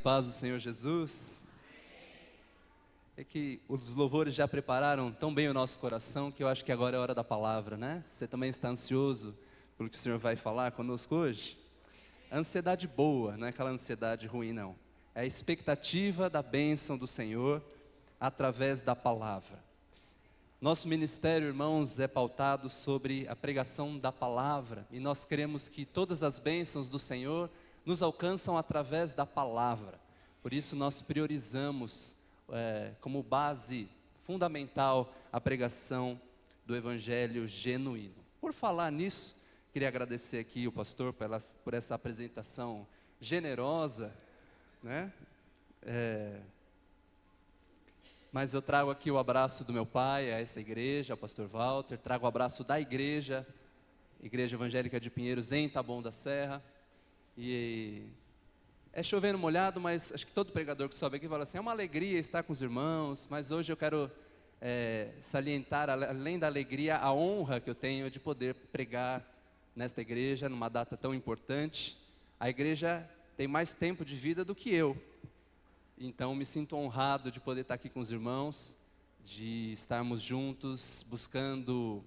paz do Senhor Jesus. É que os louvores já prepararam tão bem o nosso coração que eu acho que agora é a hora da palavra, né? Você também está ansioso pelo que o Senhor vai falar conosco hoje? A ansiedade boa, não é aquela ansiedade ruim, não. É a expectativa da bênção do Senhor através da palavra. Nosso ministério, irmãos, é pautado sobre a pregação da palavra e nós queremos que todas as bênçãos do Senhor nos alcançam através da palavra. Por isso nós priorizamos como base fundamental a pregação do Evangelho genuíno. Por falar nisso, queria agradecer aqui o pastor por essa apresentação generosa, né? Mas eu trago aqui o abraço do meu pai a essa igreja, ao pastor Walter, trago o abraço da Igreja Evangélica de Pinheiros em Taboão da Serra. E é chovendo molhado, mas acho que todo pregador que sobe aqui fala assim, é uma alegria estar com os irmãos, mas hoje eu quero salientar, além da alegria, a honra que eu tenho de poder pregar nesta igreja, numa data tão importante. A igreja tem mais tempo de vida do que eu, então me sinto honrado de poder estar aqui com os irmãos, de estarmos juntos, buscando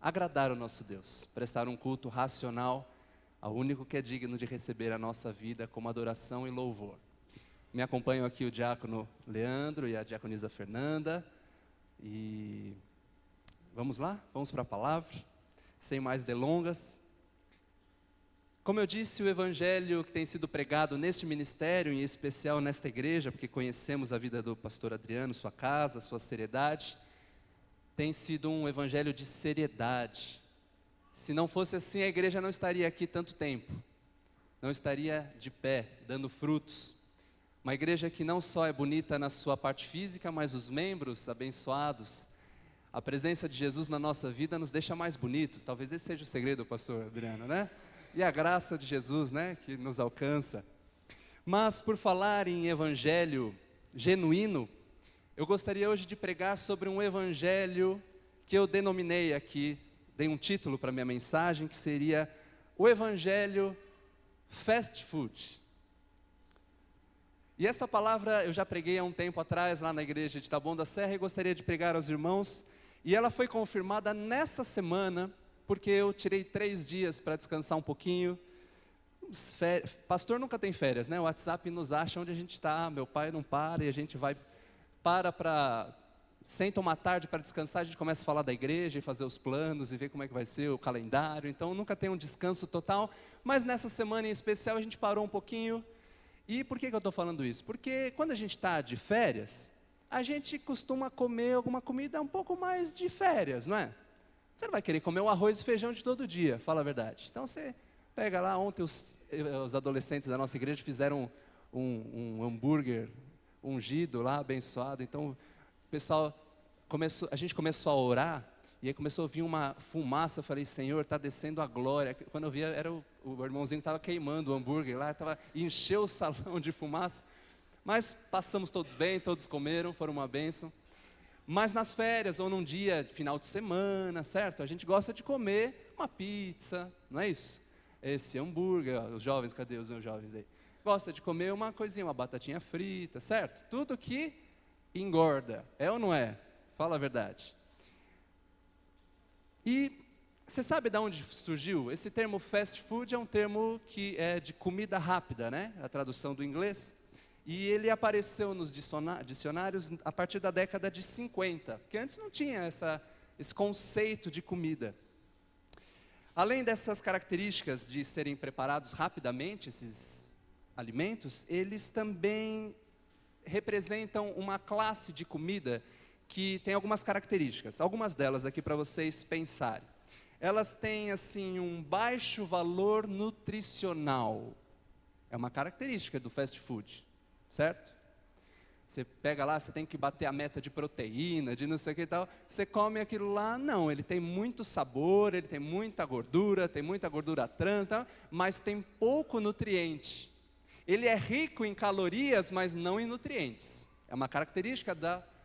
agradar o nosso Deus, prestar um culto racional ao único que é digno de receber a nossa vida como adoração e louvor. Me acompanham aqui o diácono Leandro e a diaconisa Fernanda, e vamos lá, vamos para a palavra, sem mais delongas. Como eu disse, o evangelho que tem sido pregado neste ministério, em especial nesta igreja, porque conhecemos a vida do pastor Adriano, sua casa, sua seriedade, tem sido um evangelho de seriedade. Se não fosse assim, a igreja não estaria aqui tanto tempo, não estaria de pé, dando frutos. Uma igreja que não só é bonita na sua parte física, mas os membros abençoados. A presença de Jesus na nossa vida nos deixa mais bonitos. Talvez esse seja o segredo, pastor Adriano, né? E a graça de Jesus, né, que nos alcança. Mas por falar em evangelho genuíno, eu gostaria hoje de pregar sobre um evangelho que eu denominei aqui, dei um título para minha mensagem, que seria o evangelho fast food. E essa palavra eu já preguei há um tempo atrás lá na igreja de Taboão da Serra e gostaria de pregar aos irmãos, e ela foi confirmada nessa semana, porque eu tirei 3 dias para descansar um pouquinho. Pastor nunca tem férias, né? O WhatsApp nos acha onde a gente está, meu pai não para, e a gente senta uma tarde para descansar, a gente começa a falar da igreja, e fazer os planos, e ver como é que vai ser o calendário, então nunca tem um descanso total, mas nessa semana em especial a gente parou um pouquinho. E por que eu estou falando isso? Porque quando a gente está de férias, a gente costuma comer alguma comida um pouco mais de férias, não é? Você não vai querer comer um arroz e feijão de todo dia, fala a verdade. Então você pega lá, ontem os adolescentes da nossa igreja fizeram um hambúrguer ungido lá, abençoado. Então o pessoal a gente começou a orar, e aí começou a vir uma fumaça. Eu falei, Senhor, está descendo a glória. Quando eu vi, era o irmãozinho que estava queimando o hambúrguer lá, encheu o salão de fumaça. Mas passamos todos bem, todos comeram, foram uma bênção. Mas nas férias, ou num dia de final de semana, certo? A gente gosta de comer uma pizza, não é isso? Esse hambúrguer, ó, os jovens, cadê os jovens aí? Gosta de comer uma coisinha, uma batatinha frita, certo? Tudo que engorda, é ou não é? Fala a verdade. E você sabe de onde surgiu? Esse termo fast food é um termo que é de comida rápida, né? A tradução do inglês. E ele apareceu nos dicionários a partir da década de 50, porque antes não tinha esse conceito de comida. Além dessas características de serem preparados rapidamente, esses alimentos, eles também representam uma classe de comida que tem algumas características, algumas delas aqui para vocês pensarem. Elas têm assim um baixo valor nutricional, é uma característica do fast food. Certo? Você pega lá, você tem que bater a meta de proteína, de não sei o que e tal. Você come aquilo lá, não, ele tem muito sabor, ele tem muita gordura trans, tá? Mas tem pouco nutriente. Ele é rico em calorias, mas não em nutrientes. É uma característica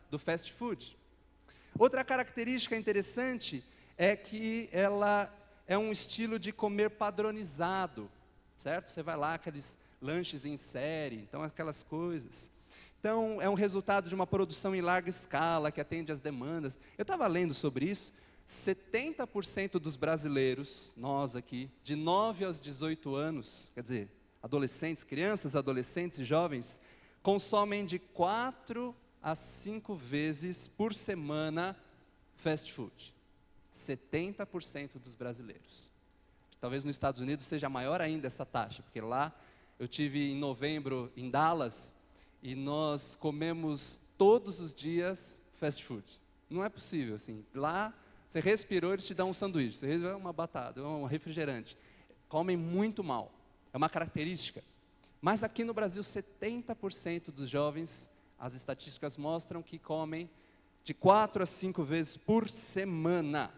do fast food. Outra característica interessante é que ela é um estilo de comer padronizado, certo? Você vai lá, aqueles lanches em série, então aquelas coisas. Então, é um resultado de uma produção em larga escala, que atende às demandas. Eu estava lendo sobre isso, 70% dos brasileiros, nós aqui, de 9 aos 18 anos, quer dizer, adolescentes, crianças, adolescentes e jovens, consomem de 4 a 5 vezes por semana fast food. 70% dos brasileiros. Talvez nos Estados Unidos seja maior ainda essa taxa, porque lá eu tive em novembro em Dallas e nós comemos todos os dias fast food. Não é possível assim. Lá você respirou, eles te dão um sanduíche, você respirou uma batata, um refrigerante. Comem muito mal. É uma característica. Mas aqui no Brasil, 70% dos jovens, as estatísticas mostram que comem de 4 a 5 vezes por semana.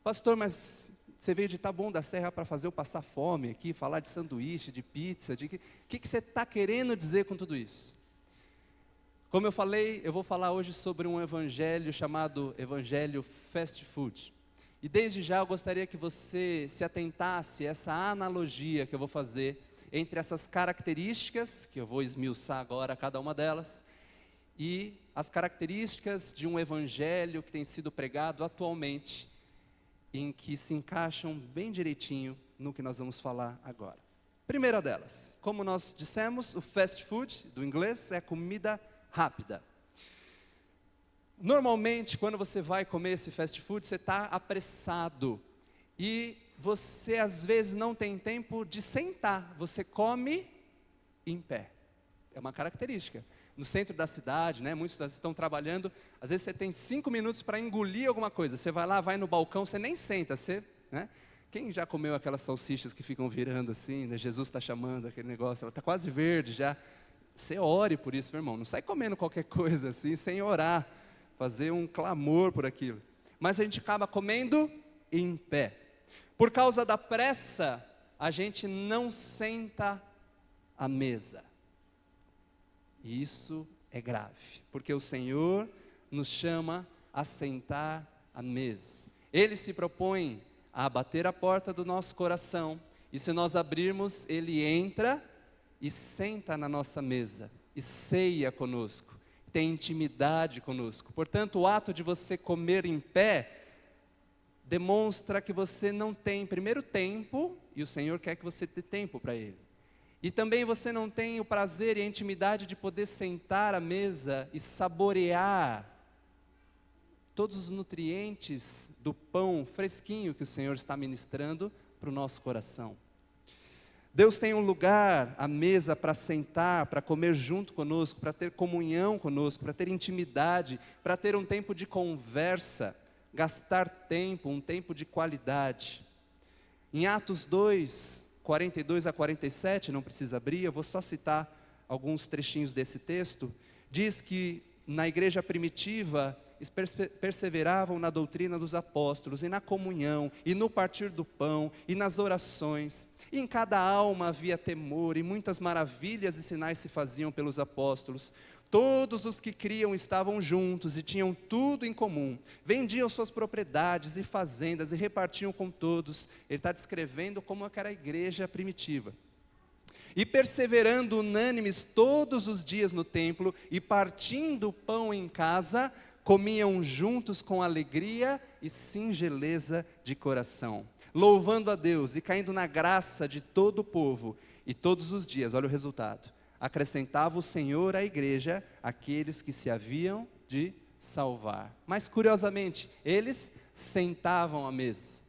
Pastor, mas você veio de Taboão da Serra para fazer eu passar fome aqui, falar de sanduíche, de pizza, o que você está querendo dizer com tudo isso? Como eu falei, eu vou falar hoje sobre um evangelho chamado Evangelho Fast Food. E desde já eu gostaria que você se atentasse a essa analogia que eu vou fazer entre essas características, que eu vou esmiuçar agora cada uma delas, e as características de um evangelho que tem sido pregado atualmente, em que se encaixam bem direitinho no que nós vamos falar agora. Primeira delas, como nós dissemos, o fast food, do inglês, é comida rápida. Normalmente, quando você vai comer esse fast food, você está apressado. E você, às vezes, não tem tempo de sentar. Você come em pé. É uma característica. No centro da cidade, né, muitos estão trabalhando, às vezes você tem 5 minutos para engolir alguma coisa. Você vai lá, vai no balcão, você nem senta. Né? Quem já comeu aquelas salsichas que ficam virando assim, né? Jesus está chamando aquele negócio, ela está quase verde já. Você ore por isso, meu irmão. Não sai comendo qualquer coisa assim, sem orar. Fazer um clamor por aquilo. Mas a gente acaba comendo em pé. Por causa da pressa, a gente não senta à mesa. E isso é grave, porque o Senhor nos chama a sentar à mesa. Ele se propõe a bater a porta do nosso coração, e se nós abrirmos, Ele entra e senta na nossa mesa, e ceia conosco, tem intimidade conosco. Portanto, o ato de você comer em pé, demonstra que você não tem, primeiro, tempo, e o Senhor quer que você dê tempo para Ele. E também você não tem o prazer e a intimidade de poder sentar à mesa e saborear todos os nutrientes do pão fresquinho que o Senhor está ministrando para o nosso coração. Deus tem um lugar à mesa para sentar, para comer junto conosco, para ter comunhão conosco, para ter intimidade, para ter um tempo de conversa, gastar tempo, um tempo de qualidade. Em Atos 2, 42 a 47, não precisa abrir, eu vou só citar alguns trechinhos desse texto. Diz que na igreja primitiva, eles perseveravam na doutrina dos apóstolos, e na comunhão, e no partir do pão, e nas orações. E em cada alma havia temor, e muitas maravilhas e sinais se faziam pelos apóstolos. Todos os que criam estavam juntos e tinham tudo em comum. Vendiam suas propriedades e fazendas e repartiam com todos. Ele está descrevendo como era a igreja primitiva. E perseverando unânimes todos os dias no templo e partindo o pão em casa, comiam juntos com alegria e singeleza de coração, louvando a Deus e caindo na graça de todo o povo. E todos os dias, olha o resultado, acrescentava o Senhor à igreja aqueles que se haviam de salvar. Mas curiosamente, eles sentavam à mesa.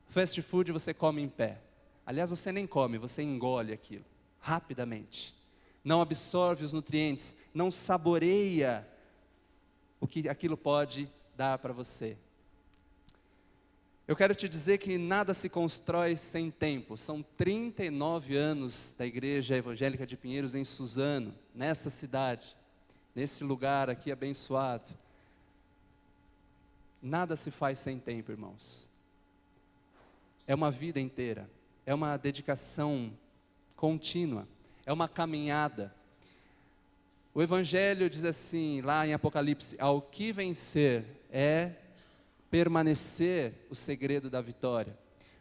Fast food você come em pé. Aliás, você nem come, você engole aquilo, rapidamente. Não absorve os nutrientes, não saboreia o que aquilo pode dar para você. Eu quero te dizer que nada se constrói sem tempo. São 39 anos da Igreja Evangélica de Pinheiros em Suzano, nessa cidade, nesse lugar aqui abençoado. Nada se faz sem tempo, irmãos. É uma vida inteira, é uma dedicação contínua, é uma caminhada. O Evangelho diz assim, lá em Apocalipse: ao que vencer é permanecer o segredo da vitória.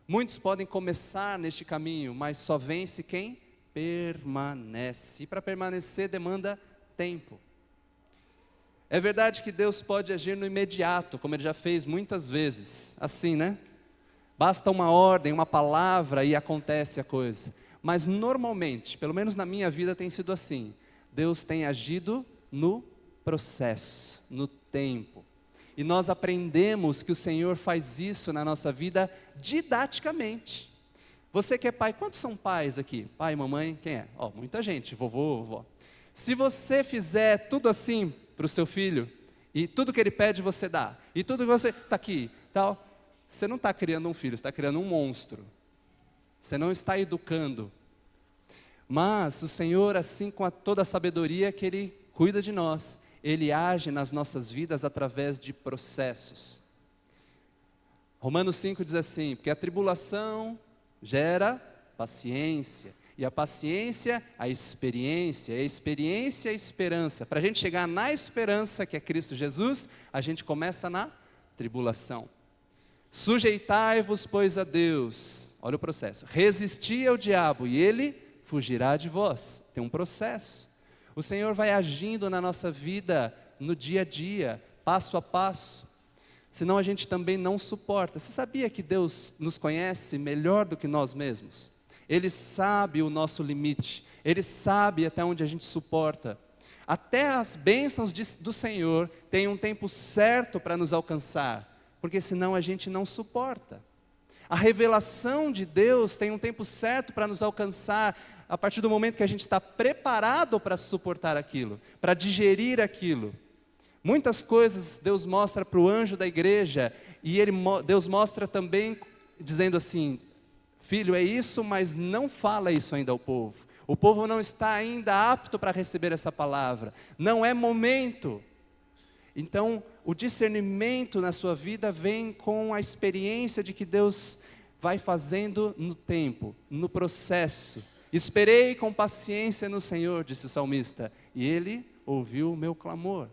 Muitos podem começar neste caminho, mas só vence quem permanece. E para permanecer demanda tempo. É verdade que Deus pode agir no imediato, como Ele já fez muitas vezes. Assim, né? Basta uma ordem, uma palavra e acontece a coisa. Mas normalmente, pelo menos na minha vida tem sido assim. Deus tem agido no processo, no tempo. E nós aprendemos que o Senhor faz isso na nossa vida didaticamente. Você que é pai, quantos são pais aqui? Pai, mamãe, quem é? Muita gente, vovô, vovó. Se você fizer tudo assim para o seu filho, e tudo que ele pede você dá, e tudo que você, está aqui, tal, você não está criando um filho, você está criando um monstro. Você não está educando. Mas o Senhor, assim com toda a sabedoria que Ele cuida de nós, Ele age nas nossas vidas através de processos. Romanos 5 diz assim, porque a tribulação gera paciência, e a paciência, a experiência, e a experiência, a esperança. Para a gente chegar na esperança, que é Cristo Jesus, a gente começa na tribulação. Sujeitai-vos, pois, a Deus. Olha o processo. Resisti ao diabo, e ele fugirá de vós. Tem um processo. O Senhor vai agindo na nossa vida, no dia a dia, passo a passo. Senão a gente também não suporta. Você sabia que Deus nos conhece melhor do que nós mesmos? Ele sabe o nosso limite, Ele sabe até onde a gente suporta. Até as bênçãos do Senhor têm um tempo certo para nos alcançar, porque senão a gente não suporta. A revelação de Deus tem um tempo certo para nos alcançar, a partir do momento que a gente está preparado para suportar aquilo, para digerir aquilo. Muitas coisas Deus mostra para o anjo da igreja, e Deus mostra também, dizendo assim, filho, é isso, mas não fala isso ainda ao povo. O povo não está ainda apto para receber essa palavra. Não é momento. Então, o discernimento na sua vida vem com a experiência de que Deus vai fazendo no tempo, no processo. Esperei com paciência no Senhor, disse o salmista, e Ele ouviu o meu clamor.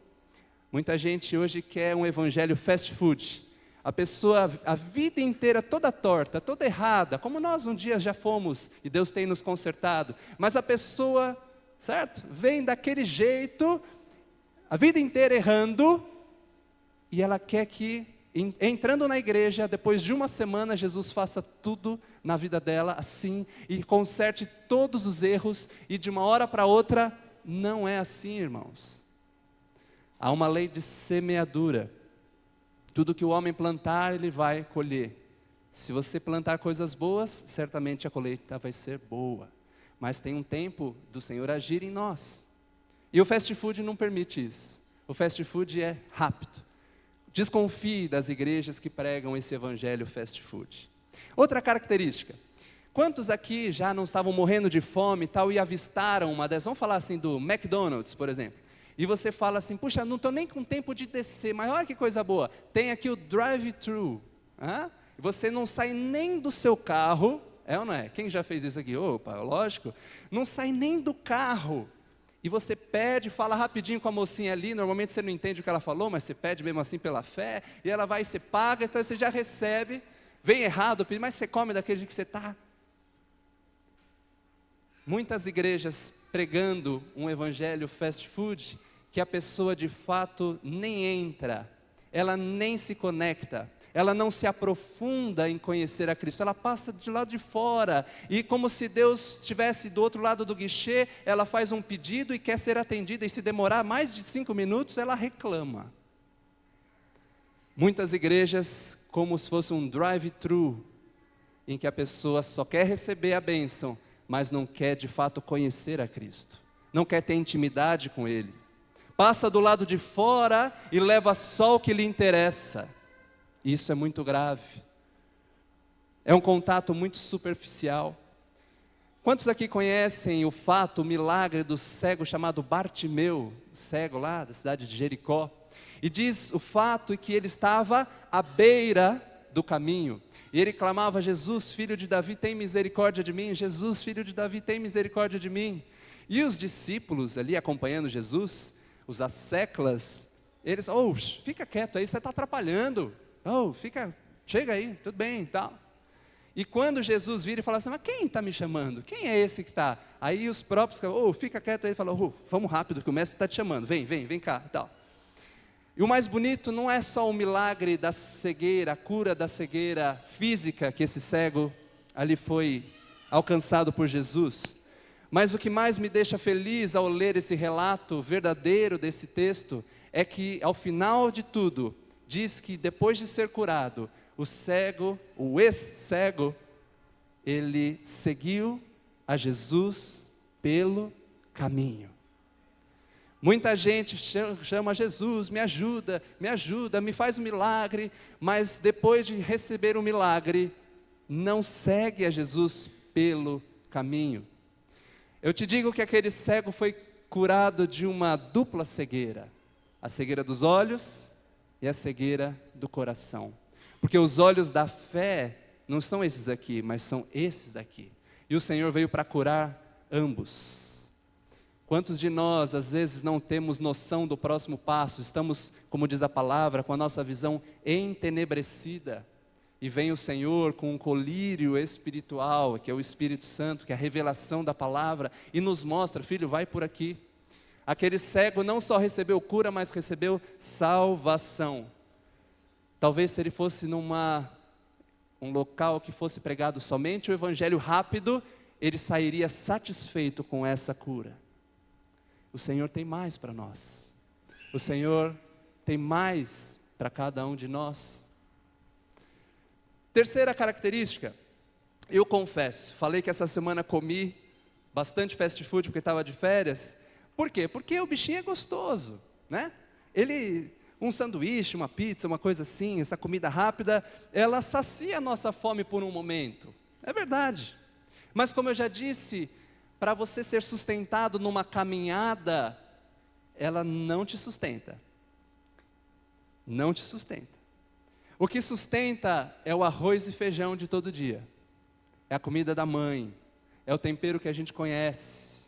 Muita gente hoje quer um evangelho fast food. A pessoa, a vida inteira toda torta, toda errada, como nós um dia já fomos, e Deus tem nos consertado. Mas a pessoa, certo? Vem daquele jeito, a vida inteira errando, e ela quer que, entrando na igreja, depois de uma semana, Jesus faça tudo na vida dela assim, e conserte todos os erros, e de uma hora para outra, não é assim, irmãos. Há uma lei de semeadura. Tudo que o homem plantar, ele vai colher. Se você plantar coisas boas, certamente a colheita vai ser boa. Mas tem um tempo do Senhor agir em nós. E o fast food não permite isso. O fast food é rápido. Desconfie das igrejas que pregam esse evangelho fast food. Outra característica. Quantos aqui já não estavam morrendo de fome e tal, e avistaram uma dessas? Vamos falar assim do McDonald's, por exemplo. E você fala assim, puxa, não estou nem com tempo de descer, mas olha que coisa boa, tem aqui o drive-thru, você não sai nem do seu carro, é ou não é? Quem já fez isso aqui? Opa, lógico, não sai nem do carro, e você pede, fala rapidinho com a mocinha ali, normalmente você não entende o que ela falou, mas você pede mesmo assim pela fé, e ela vai e você paga, então você já recebe, vem errado, mas você come daquele jeito que você está. Muitas igrejas pregando um evangelho fast food, que a pessoa de fato nem entra, ela nem se conecta, ela não se aprofunda em conhecer a Cristo, ela passa de lado de fora, e como se Deus estivesse do outro lado do guichê, ela faz um pedido e quer ser atendida, e se demorar mais de 5 minutos, ela reclama. Muitas igrejas, como se fosse um drive-thru, em que a pessoa só quer receber a bênção, mas não quer de fato conhecer a Cristo, não quer ter intimidade com Ele, passa do lado de fora e leva só o que lhe interessa. Isso é muito grave, é um contato muito superficial. Quantos aqui conhecem o fato, o milagre do cego chamado Bartimeu, cego lá da cidade de Jericó? E diz o fato que ele estava à beira do caminho, e ele clamava, Jesus, filho de Davi, tem misericórdia de mim, Jesus, filho de Davi, tem misericórdia de mim. E os discípulos ali acompanhando Jesus, os asseclas, eles, fica quieto aí, você está atrapalhando, chega aí, tudo bem e tal. E quando Jesus vira e fala assim, mas quem está me chamando? Quem é esse que está? Aí os próprios, fica quieto aí, ele fala, vamos rápido que o mestre está te chamando, vem cá e tal. E o mais bonito não é só o milagre da cegueira, a cura da cegueira física, que esse cego ali foi alcançado por Jesus, mas o que mais me deixa feliz ao ler esse relato verdadeiro desse texto, é que ao final de tudo, diz que depois de ser curado, o cego, o ex-cego, ele seguiu a Jesus pelo caminho. Muita gente chama Jesus, me ajuda, me faz um milagre, mas depois de receber o milagre, não segue a Jesus pelo caminho. Eu te digo que aquele cego foi curado de uma dupla cegueira, a cegueira dos olhos e a cegueira do coração. Porque os olhos da fé não são esses aqui, mas são esses daqui. E o Senhor veio para curar ambos. Quantos de nós, às vezes, não temos noção do próximo passo? Estamos, como diz a palavra, com a nossa visão entenebrecida. E vem o Senhor com um colírio espiritual, que é o Espírito Santo, que é a revelação da palavra, e nos mostra, filho, vai por aqui. Aquele cego não só recebeu cura, mas recebeu salvação. Talvez se ele fosse um local que fosse pregado somente o evangelho rápido, ele sairia satisfeito com essa cura. O Senhor tem mais para nós. O Senhor tem mais para cada um de nós. Terceira característica, eu confesso, falei que essa semana comi bastante fast food porque estava de férias. Por quê? Porque o bichinho é gostoso, né? Um sanduíche, uma pizza, uma coisa assim, essa comida rápida, ela sacia a nossa fome por um momento. É verdade. Mas como eu já disse, para você ser sustentado numa caminhada, ela não te sustenta. Não te sustenta. O que sustenta é o arroz e feijão de todo dia. É a comida da mãe. É o tempero que a gente conhece.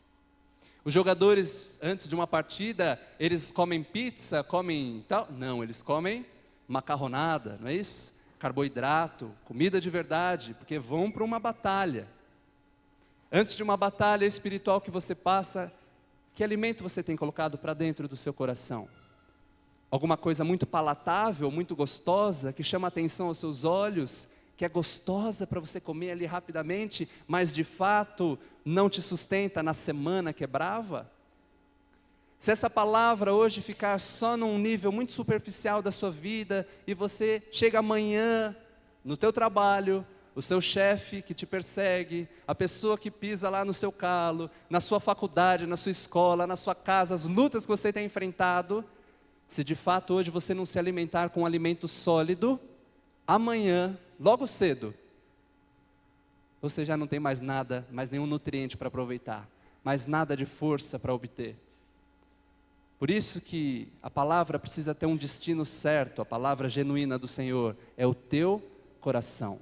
Os jogadores, antes de uma partida, eles comem pizza, comem tal? Não, eles comem macarronada, não é isso? Carboidrato, comida de verdade, porque vão para uma batalha. Antes de uma batalha espiritual que você passa, que alimento você tem colocado para dentro do seu coração? Alguma coisa muito palatável, muito gostosa, que chama a atenção aos seus olhos, que é gostosa para você comer ali rapidamente, mas de fato não te sustenta na semana que é brava? Se essa palavra hoje ficar só num nível muito superficial da sua vida, e você chega amanhã no teu trabalho, o seu chefe que te persegue, a pessoa que pisa lá no seu calo, na sua faculdade, na sua escola, na sua casa, as lutas que você tem enfrentado, se de fato hoje você não se alimentar com um alimento sólido, amanhã, logo cedo, você já não tem mais nada, mais nenhum nutriente para aproveitar, mais nada de força para obter. Por isso que a palavra precisa ter um destino certo, a palavra genuína do Senhor, é o teu coração.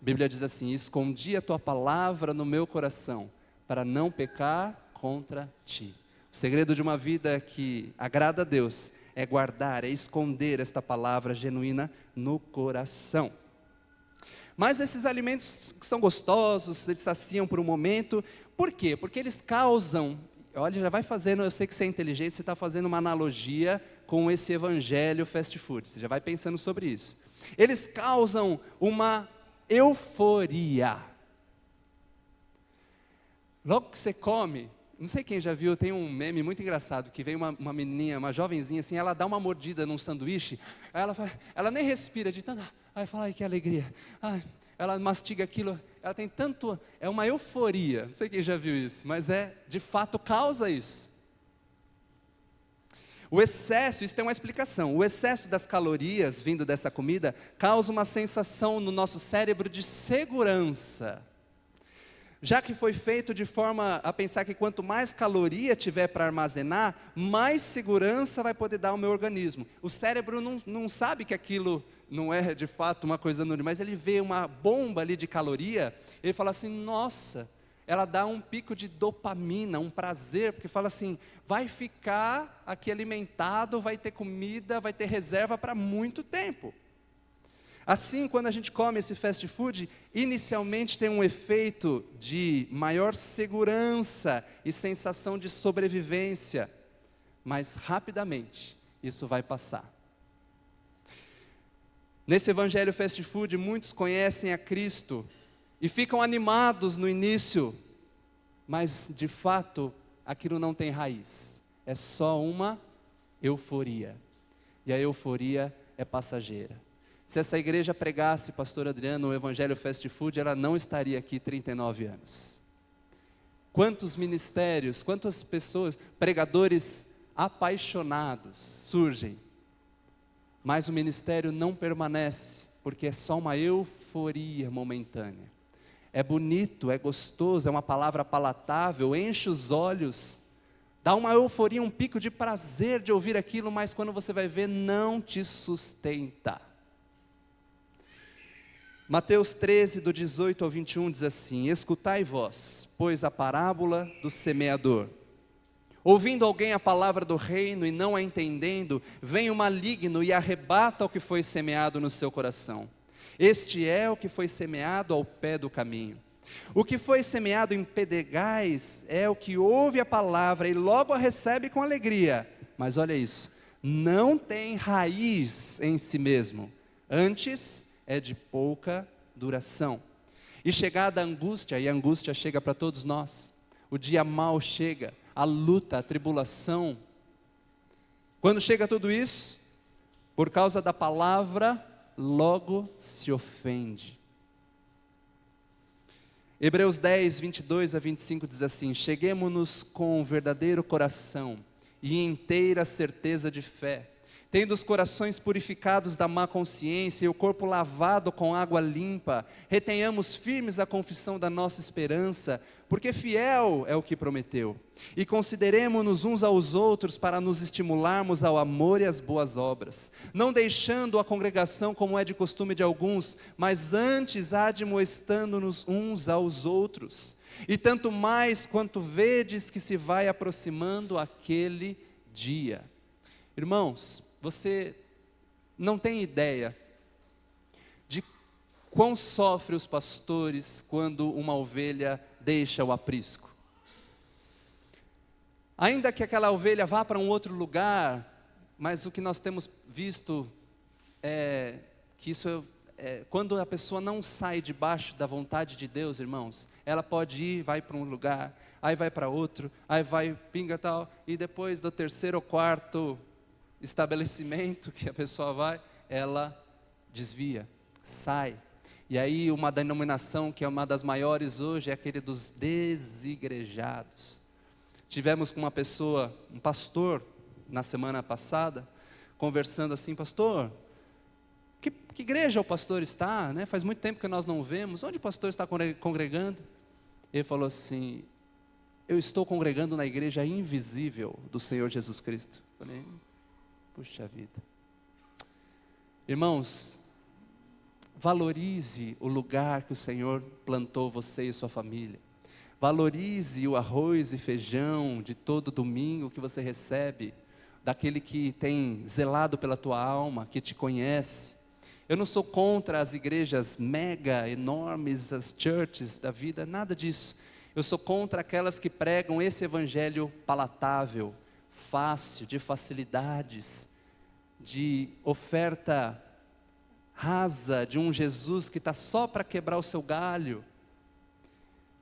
A Bíblia diz assim, escondi a tua palavra no meu coração, para não pecar contra ti. O segredo de uma vida que agrada a Deus, é guardar, é esconder esta palavra genuína no coração. Mas esses alimentos são gostosos, eles saciam por um momento. Por quê? Porque eles causam, olha, já vai fazendo, eu sei que você é inteligente, você está fazendo uma analogia com esse evangelho fast food, você já vai pensando sobre isso. Eles causam uma euforia. Logo que você come, não sei quem já viu, tem um meme muito engraçado, que vem uma menininha, uma jovenzinha assim, ela dá uma mordida num sanduíche, aí ela nem respira de tanto, aí fala, ai que alegria, ela mastiga aquilo, ela tem tanto, é uma euforia, não sei quem já viu isso, mas de fato causa isso. O excesso, isso tem uma explicação, o excesso das calorias vindo dessa comida, causa uma sensação no nosso cérebro de segurança. Já que foi feito de forma a pensar que quanto mais caloria tiver para armazenar, mais segurança vai poder dar ao meu organismo. O cérebro não sabe que aquilo não é de fato uma coisa anônima, mas ele vê uma bomba ali de caloria, ele fala assim, nossa, ela dá um pico de dopamina, um prazer, porque fala assim, vai ficar aqui alimentado, vai ter comida, vai ter reserva para muito tempo. Assim, quando a gente come esse fast food, inicialmente tem um efeito de maior segurança e sensação de sobrevivência, mas rapidamente isso vai passar. Nesse evangelho fast food, muitos conhecem a Cristo e ficam animados no início, mas de fato aquilo não tem raiz, é só uma euforia, e a euforia é passageira. Se essa igreja pregasse, pastor Adriano, o evangelho fast food, ela não estaria aqui 39 anos. Quantos ministérios, quantas pessoas, pregadores apaixonados surgem, mas o ministério não permanece, porque é só uma euforia momentânea. É bonito, é gostoso, é uma palavra palatável, enche os olhos, dá uma euforia, um pico de prazer de ouvir aquilo, mas quando você vai ver, não te sustenta. Mateus 13, do 18 ao 21 diz assim: escutai vós, pois a parábola do semeador. Ouvindo alguém a palavra do reino e não a entendendo, vem o maligno e arrebata o que foi semeado no seu coração. Este é o que foi semeado ao pé do caminho. O que foi semeado em pedregais é o que ouve a palavra e logo a recebe com alegria. Mas olha isso, não tem raiz em si mesmo, antes é de pouca duração. E chegada a angústia, e a angústia chega para todos nós, o dia mau chega, a luta, a tribulação. Quando chega tudo isso, por causa da palavra, logo se ofende. Hebreus 10, 22 a 25 diz assim: cheguemo-nos com verdadeiro coração e inteira certeza de fé, tendo os corações purificados da má consciência e o corpo lavado com água limpa, retenhamos firmes a confissão da nossa esperança, porque fiel é o que prometeu. E consideremo-nos uns aos outros para nos estimularmos ao amor e às boas obras, não deixando a congregação como é de costume de alguns, mas antes admoestando-nos uns aos outros. E tanto mais quanto vedes que se vai aproximando aquele dia. Irmãos, você não tem ideia de quão sofrem os pastores quando uma ovelha deixa o aprisco. Ainda que aquela ovelha vá para um outro lugar, mas o que nós temos visto é que isso quando a pessoa não sai debaixo da vontade de Deus, irmãos, ela pode ir, vai para um lugar, aí vai para outro, aí vai, pinga tal, e depois do terceiro ou quarto estabelecimento que a pessoa vai, ela desvia, sai. E aí uma denominação que é uma das maiores hoje é aquele dos desigrejados. Tivemos com uma pessoa, um pastor, na semana passada, conversando assim: pastor, que igreja o pastor está? Né? Faz muito tempo que nós não vemos, onde o pastor está congregando? Ele falou assim: eu estou congregando na igreja invisível do Senhor Jesus Cristo. Eu falei: puxa vida. Irmãos, valorize o lugar que o Senhor plantou você e sua família. Valorize o arroz e feijão de todo domingo que você recebe, daquele que tem zelado pela tua alma, que te conhece. Eu não sou contra as igrejas mega, enormes, as churches da vida, nada disso. Eu sou contra aquelas que pregam esse evangelho palatável, fácil, de facilidades, de oferta rasa, de um Jesus que está só para quebrar o seu galho.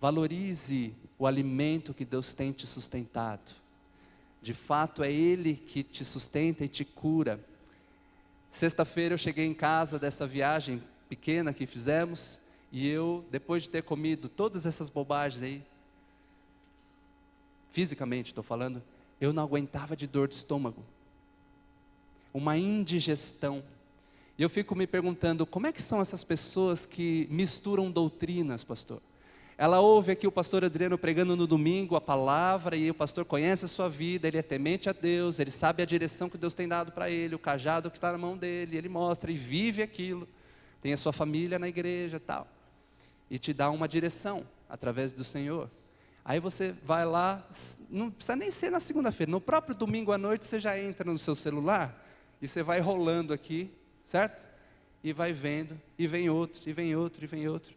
Valorize o alimento que Deus tem te sustentado. De fato é Ele que te sustenta e te cura. Sexta-feira eu cheguei em casa dessa viagem pequena que fizemos, e eu, depois de ter comido todas essas bobagens aí, fisicamente estou falando, eu não aguentava de dor de estômago, uma indigestão. E eu fico me perguntando, como é que são essas pessoas que misturam doutrinas, pastor? Ela ouve aqui o pastor Adriano pregando no domingo a palavra, e o pastor conhece a sua vida, ele é temente a Deus, ele sabe a direção que Deus tem dado para ele, o cajado que está na mão dele, ele mostra e vive aquilo, tem a sua família na igreja e tal, e te dá uma direção através do Senhor. Aí você vai lá, não precisa nem ser na segunda-feira, no próprio domingo à noite você já entra no seu celular, e você vai rolando aqui, certo? e vai vendo, e vem outro, e vem outro, e vem outro.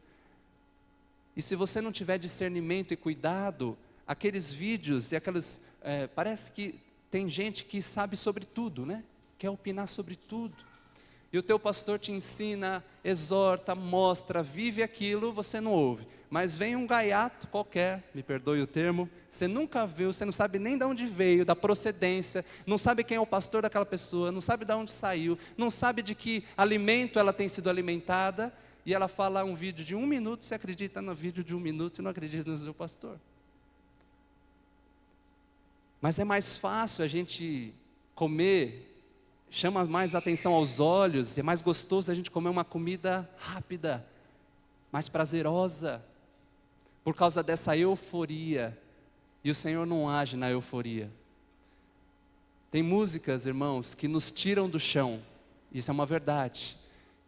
E se você não tiver discernimento e cuidado, aqueles vídeos e aquelas... parece que tem gente que sabe sobre tudo, né? Quer opinar sobre tudo. E o teu pastor te ensina, exorta, mostra, vive aquilo, você não ouve. Mas vem um gaiato qualquer, me perdoe o termo, você nunca viu, você não sabe nem de onde veio, da procedência, não sabe quem é o pastor daquela pessoa, não sabe de onde saiu, não sabe de que alimento ela tem sido alimentada, e ela fala um vídeo de 1 minuto, você acredita no vídeo de 1 minuto e não acredita no seu pastor. Mas é mais fácil a gente comer, chama mais atenção aos olhos, é mais gostoso a gente comer uma comida rápida, mais prazerosa, por causa dessa euforia, e o Senhor não age na euforia. Tem músicas, irmãos, que nos tiram do chão, isso é uma verdade,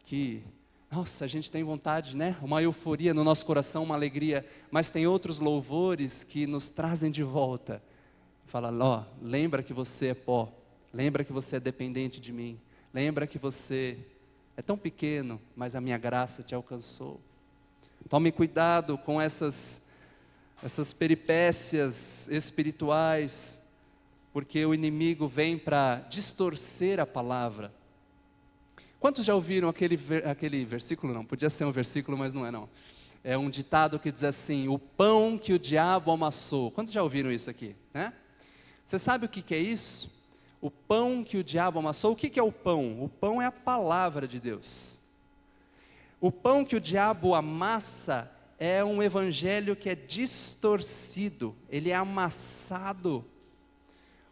que, nossa, a gente tem vontade, né, uma euforia no nosso coração, uma alegria, mas tem outros louvores que nos trazem de volta, fala, ó, lembra que você é pó, lembra que você é dependente de mim, lembra que você é tão pequeno, mas a minha graça te alcançou. Tome cuidado com essas peripécias espirituais, porque o inimigo vem para distorcer a palavra. Quantos já ouviram aquele versículo? Não, podia ser um versículo, mas não é não. É um ditado que diz assim, o pão que o diabo amassou. Quantos já ouviram isso aqui? Né? Você sabe o que é isso? O pão que o diabo amassou. O que é o pão? O pão é a palavra de Deus. O pão que o diabo amassa é um evangelho que é distorcido, ele é amassado.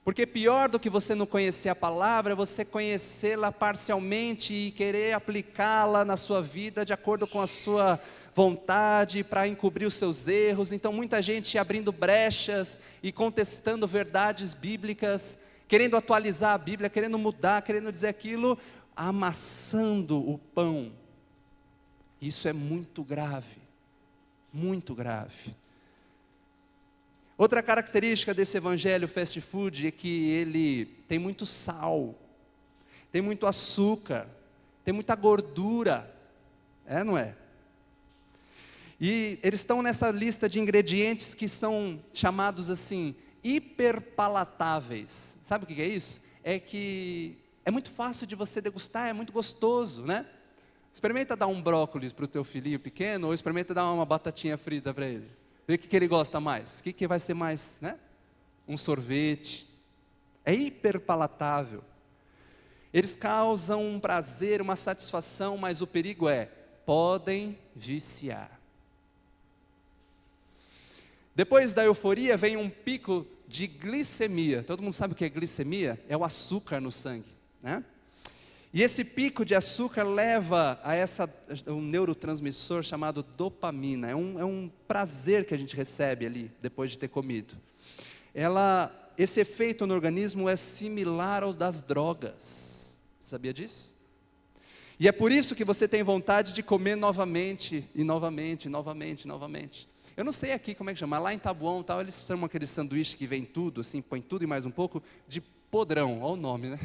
Porque pior do que você não conhecer a palavra, é você conhecê-la parcialmente e querer aplicá-la na sua vida de acordo com a sua vontade, para encobrir os seus erros. Então muita gente abrindo brechas e contestando verdades bíblicas, querendo atualizar a Bíblia, querendo mudar, querendo dizer aquilo, amassando o pão. Isso é muito grave, muito grave. Outra característica desse evangelho fast food é que ele tem muito sal, tem muito açúcar, tem muita gordura, não é? E eles estão nessa lista de ingredientes que são chamados assim, hiperpalatáveis. Sabe o que é isso? É que é muito fácil de você degustar, é muito gostoso, né? Experimenta dar um brócolis para o teu filhinho pequeno, ou experimenta dar uma batatinha frita para ele. Vê o que ele gosta mais, o que vai ser mais, né? Um sorvete. É hiperpalatável. Eles causam um prazer, uma satisfação, mas o perigo é, podem viciar. Depois da euforia vem um pico de glicemia. Todo mundo sabe o que é glicemia? É o açúcar no sangue, né? E esse pico de açúcar leva a um neurotransmissor chamado dopamina. É um prazer que a gente recebe ali, depois de ter comido. Esse efeito no organismo é similar ao das drogas. Sabia disso? E é por isso que você tem vontade de comer novamente, e novamente, novamente, novamente. Eu não sei aqui como é que chama, lá em Taboão tal, eles chamam aquele sanduíche que vem tudo, assim, põe tudo e mais um pouco, de podrão, olha o nome, né?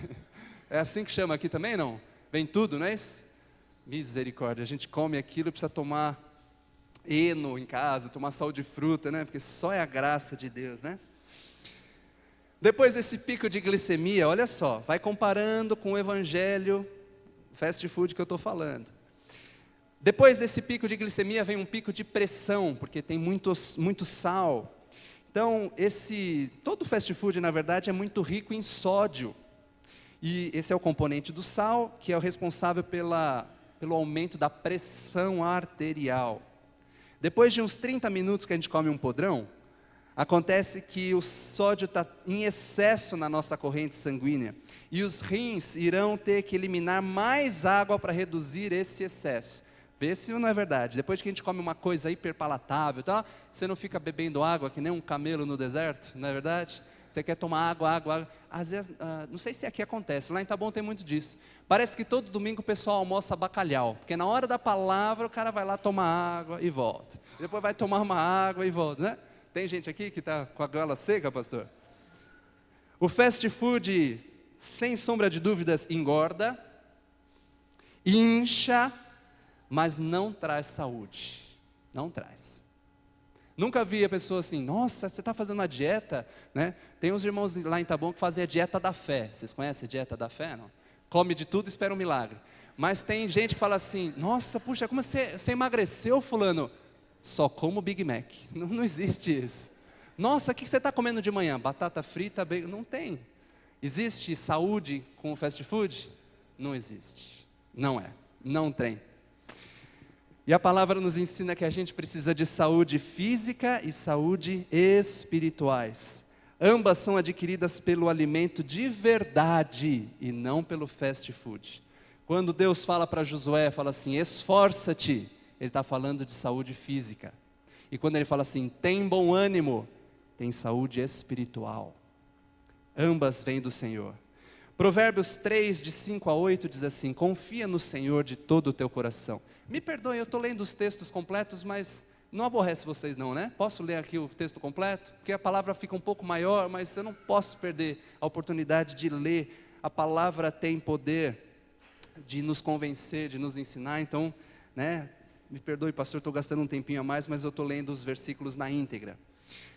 É assim que chama aqui também, não? Vem tudo, não é isso? Misericórdia, a gente come aquilo e precisa tomar eno em casa, tomar sal de fruta, né? Porque só é a graça de Deus, né? Depois desse pico de glicemia, olha só, vai comparando com o evangelho fast food que eu estou falando. Depois desse pico de glicemia vem um pico de pressão, porque tem muito sal. Então, todo fast food, na verdade, é muito rico em sódio. E esse é o componente do sal, que é o responsável pelo aumento da pressão arterial. Depois de uns 30 minutos que a gente come um podrão, acontece que o sódio está em excesso na nossa corrente sanguínea. E os rins irão ter que eliminar mais água para reduzir esse excesso. Vê se não é verdade. Depois que a gente come uma coisa hiperpalatável, tá? Você não fica bebendo água que nem um camelo no deserto, não é verdade? Você quer tomar água. Às vezes, não sei se aqui acontece, lá em Taboão tem muito disso. Parece que todo domingo o pessoal almoça bacalhau, porque na hora da palavra o cara vai lá tomar água e volta. Depois vai tomar uma água e volta, né? Tem gente aqui que está com a goela seca, pastor? O fast food, sem sombra de dúvidas, engorda. incha, mas não traz saúde. Não traz. Nunca vi a pessoa assim, nossa, você está fazendo uma dieta, né? Tem uns irmãos lá em Taboão que fazem a dieta da fé. Vocês conhecem a dieta da fé, não? Come de tudo e espera um milagre. Mas tem gente que fala assim, nossa, puxa, como você emagreceu, fulano? Só como Big Mac. Não existe isso. Nossa, o que você está comendo de manhã? Batata frita, bacon? Não tem. Existe saúde com o fast food? Não existe. Não é. Não tem. E a palavra nos ensina que a gente precisa de saúde física e saúde espirituais. Ambas são adquiridas pelo alimento de verdade e não pelo fast food. Quando Deus fala para Josué, fala assim, esforça-te, Ele está falando de saúde física. E quando Ele fala assim, tem bom ânimo, tem saúde espiritual. Ambas vêm do Senhor. Provérbios 3, de 5 a 8, diz assim, confia no Senhor de todo o teu coração. Me perdoem, eu estou lendo os textos completos, mas não aborrece vocês não, né? Posso ler aqui o texto completo? Porque a palavra fica um pouco maior, mas eu não posso perder a oportunidade de ler. A palavra tem poder de nos convencer, de nos ensinar, então, né? Me perdoe, pastor, estou gastando um tempinho a mais, mas eu estou lendo os versículos na íntegra.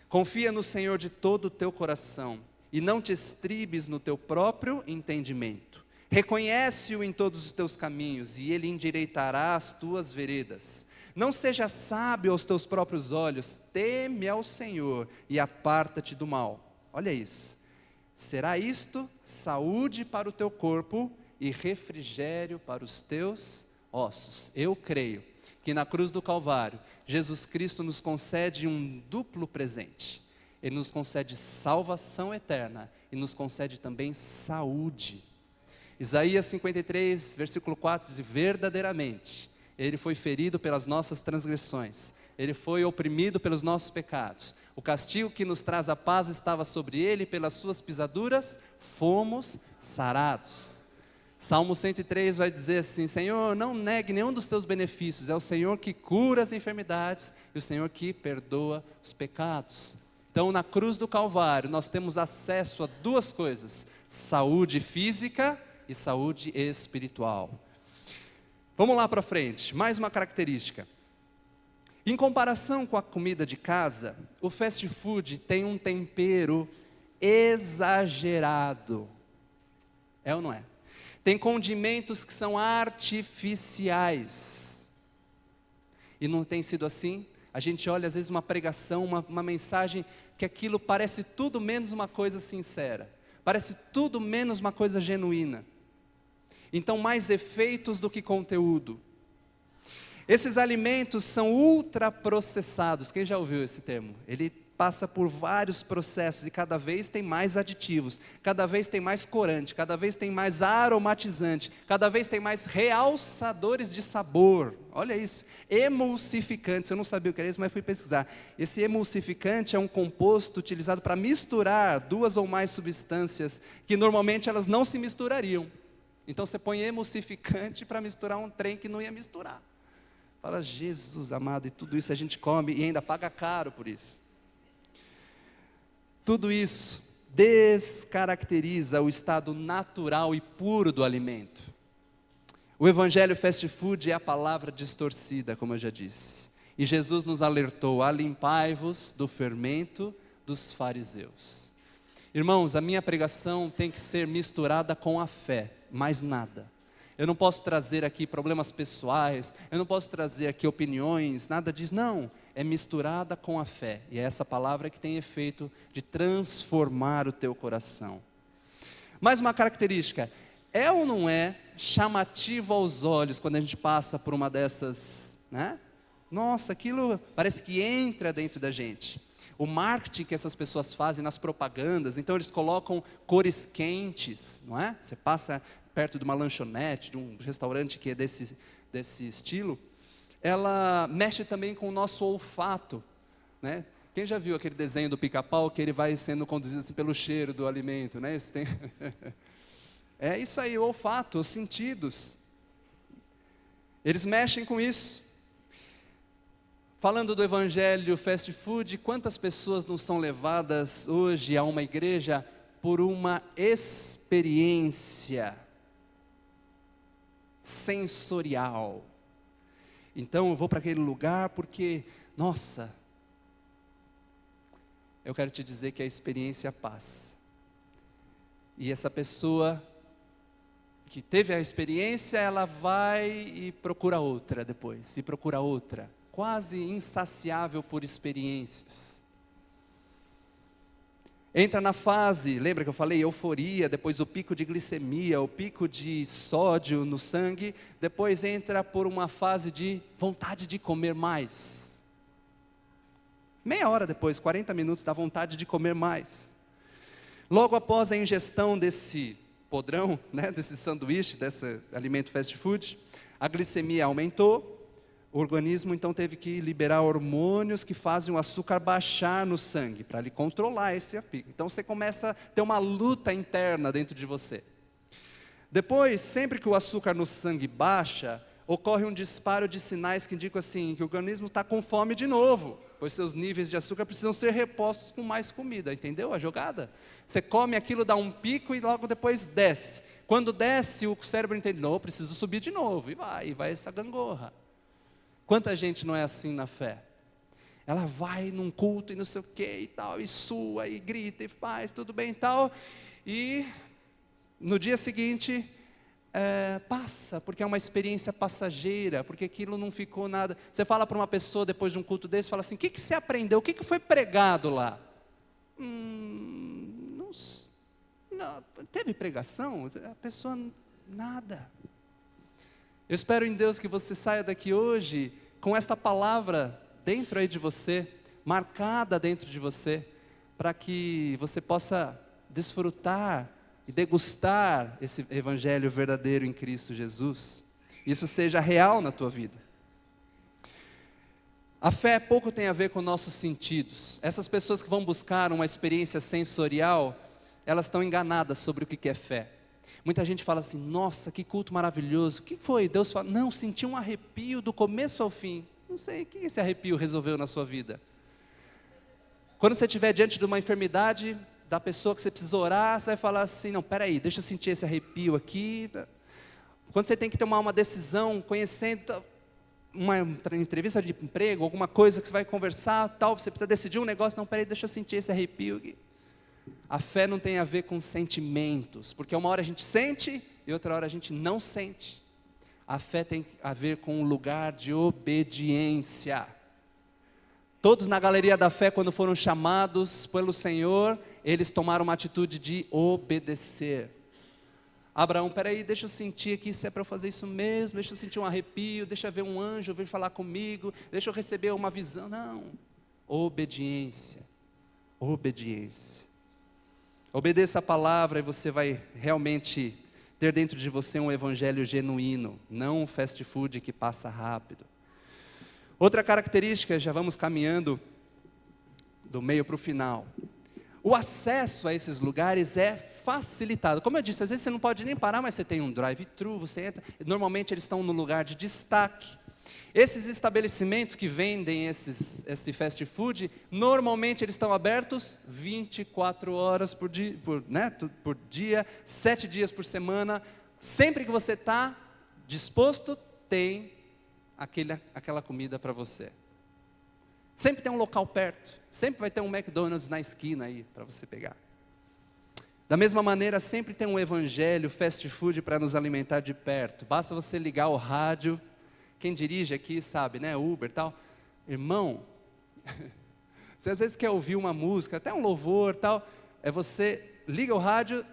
Confia no Senhor de todo o teu coração, e não te estribes no teu próprio entendimento. Reconhece-o em todos os teus caminhos, e Ele endireitará as tuas veredas. Não seja sábio aos teus próprios olhos, teme ao Senhor, e aparta-te do mal. Olha isso. Será isto saúde para o teu corpo, e refrigério para os teus ossos. Eu creio que na cruz do Calvário, Jesus Cristo nos concede um duplo presente. Ele nos concede salvação eterna e nos concede também saúde. Isaías 53, versículo 4 diz, verdadeiramente, Ele foi ferido pelas nossas transgressões, Ele foi oprimido pelos nossos pecados. O castigo que nos traz a paz estava sobre Ele, e pelas suas pisaduras fomos sarados. Salmo 103 vai dizer assim, Senhor, não negue nenhum dos teus benefícios, é o Senhor que cura as enfermidades, e o Senhor que perdoa os pecados. Então, na cruz do Calvário, nós temos acesso a duas coisas, saúde física e saúde espiritual. Vamos lá para frente, mais uma característica. Em comparação com a comida de casa, o fast food tem um tempero exagerado. É ou não é? Tem condimentos que são artificiais. E não tem sido assim? A gente olha às vezes uma pregação, uma mensagem, que aquilo parece tudo menos uma coisa sincera. Parece tudo menos uma coisa genuína. Então, mais efeitos do que conteúdo. Esses alimentos são ultraprocessados. Quem já ouviu esse termo? Ele passa por vários processos e cada vez tem mais aditivos, cada vez tem mais corante, cada vez tem mais aromatizante, cada vez tem mais realçadores de sabor. Olha isso, emulsificantes. Eu não sabia o que era isso, mas fui pesquisar. Esse emulsificante é um composto utilizado para misturar duas ou mais substâncias que normalmente elas não se misturariam. Então você põe emulsificante para misturar um trem que não ia misturar. Fala, Jesus amado, e tudo isso a gente come e ainda paga caro por isso. Tudo isso descaracteriza o estado natural e puro do alimento. O evangelho fast food é a palavra distorcida, como eu já disse. E Jesus nos alertou, alimpai-vos do fermento dos fariseus. Irmãos, a minha pregação tem que ser misturada com a fé, mais nada. Eu não posso trazer aqui problemas pessoais, eu não posso trazer aqui opiniões, nada disso, não. É misturada com a fé, e é essa palavra que tem efeito de transformar o teu coração. Mais uma característica, é ou não é chamativo aos olhos, quando a gente passa por uma dessas, né? Nossa, aquilo parece que entra dentro da gente. O marketing que essas pessoas fazem nas propagandas, então eles colocam cores quentes, não é? Você passa perto de uma lanchonete, de um restaurante que é desse estilo, ela mexe também com o nosso olfato, né? Quem já viu aquele desenho do Pica-Pau, que ele vai sendo conduzido assim pelo cheiro do alimento, né? É isso aí, o olfato, os sentidos. Eles mexem com isso. Falando do evangelho fast food, quantas pessoas não são levadas hoje a uma igreja por uma experiência? sensorial. Então eu vou para aquele lugar porque, nossa, eu quero te dizer que a experiência passa. E essa pessoa que teve a experiência, ela vai e procura outra depois, e procura outra, quase insaciável por experiências. Entra na fase, lembra que eu falei, euforia, depois o pico de glicemia, o pico de sódio no sangue, depois entra por uma fase de vontade de comer mais. Meia hora depois, 40 minutos, dá vontade de comer mais. Logo após a ingestão desse podrão, desse sanduíche, desse alimento fast food, a glicemia aumentou, o organismo então teve que liberar hormônios que fazem o açúcar baixar no sangue, para ele controlar esse pico. Então você começa a ter uma luta interna dentro de você. Depois, sempre que o açúcar no sangue baixa, ocorre um disparo de sinais que indicam assim, que o organismo está com fome de novo, pois seus níveis de açúcar precisam ser repostos com mais comida, entendeu a jogada? Você come aquilo, dá um pico e logo depois desce. Quando desce, o cérebro entende, não, eu preciso subir de novo, e vai essa gangorra. Quanta gente não é assim na fé? Ela vai num culto e não sei o que e tal, e sua, e grita, e faz, tudo bem e tal, e no dia seguinte, passa, porque é uma experiência passageira, porque aquilo não ficou nada. Você fala para uma pessoa depois de um culto desse, fala assim, o que você aprendeu, o que foi pregado lá? Não, teve pregação? A pessoa, nada. Eu espero em Deus que você saia daqui hoje com esta palavra dentro aí de você, marcada dentro de você, para que você possa desfrutar e degustar esse evangelho verdadeiro em Cristo Jesus. Isso seja real na tua vida. A fé pouco tem a ver com nossos sentidos. Essas pessoas que vão buscar uma experiência sensorial, elas estão enganadas sobre o que é fé. Muita gente fala assim, nossa, que culto maravilhoso. O que foi? Deus fala, não, senti um arrepio do começo ao fim. Não sei, o que esse arrepio resolveu na sua vida? Quando você estiver diante de uma enfermidade, da pessoa que você precisa orar, você vai falar assim, não, peraí, deixa eu sentir esse arrepio aqui. Quando você tem que tomar uma decisão, conhecendo uma entrevista de emprego, alguma coisa que você vai conversar, tal, você precisa decidir um negócio, não, peraí, deixa eu sentir esse arrepio aqui. A fé não tem a ver com sentimentos, porque uma hora a gente sente e outra hora a gente não sente. A fé tem a ver com um lugar de obediência. Todos na galeria da fé, quando foram chamados pelo Senhor, eles tomaram uma atitude de obedecer. Abraão, peraí, deixa eu sentir aqui se é para eu fazer isso mesmo, deixa eu sentir um arrepio, deixa eu ver um anjo vir falar comigo, deixa eu receber uma visão. Não, obediência, obediência. Obedeça a palavra e você vai realmente ter dentro de você um evangelho genuíno, não um fast food que passa rápido. Outra característica, já vamos caminhando do meio para o final. O acesso a esses lugares é facilitado. Como eu disse, às vezes você não pode nem parar, mas você tem um drive-thru, você entra. Normalmente eles estão no lugar de destaque. Esses estabelecimentos que vendem esse fast food, normalmente eles estão abertos 24 horas por dia, 7 dias por semana. Sempre que você está disposto, tem aquela comida para você. Sempre tem um local perto, sempre vai ter um McDonald's na esquina aí para você pegar. Da mesma maneira, sempre tem um evangelho, fast food para nos alimentar de perto. Basta você ligar o rádio, quem dirige aqui sabe, Uber e tal. Irmão, você às vezes quer ouvir uma música, até um louvor e tal, você liga o rádio,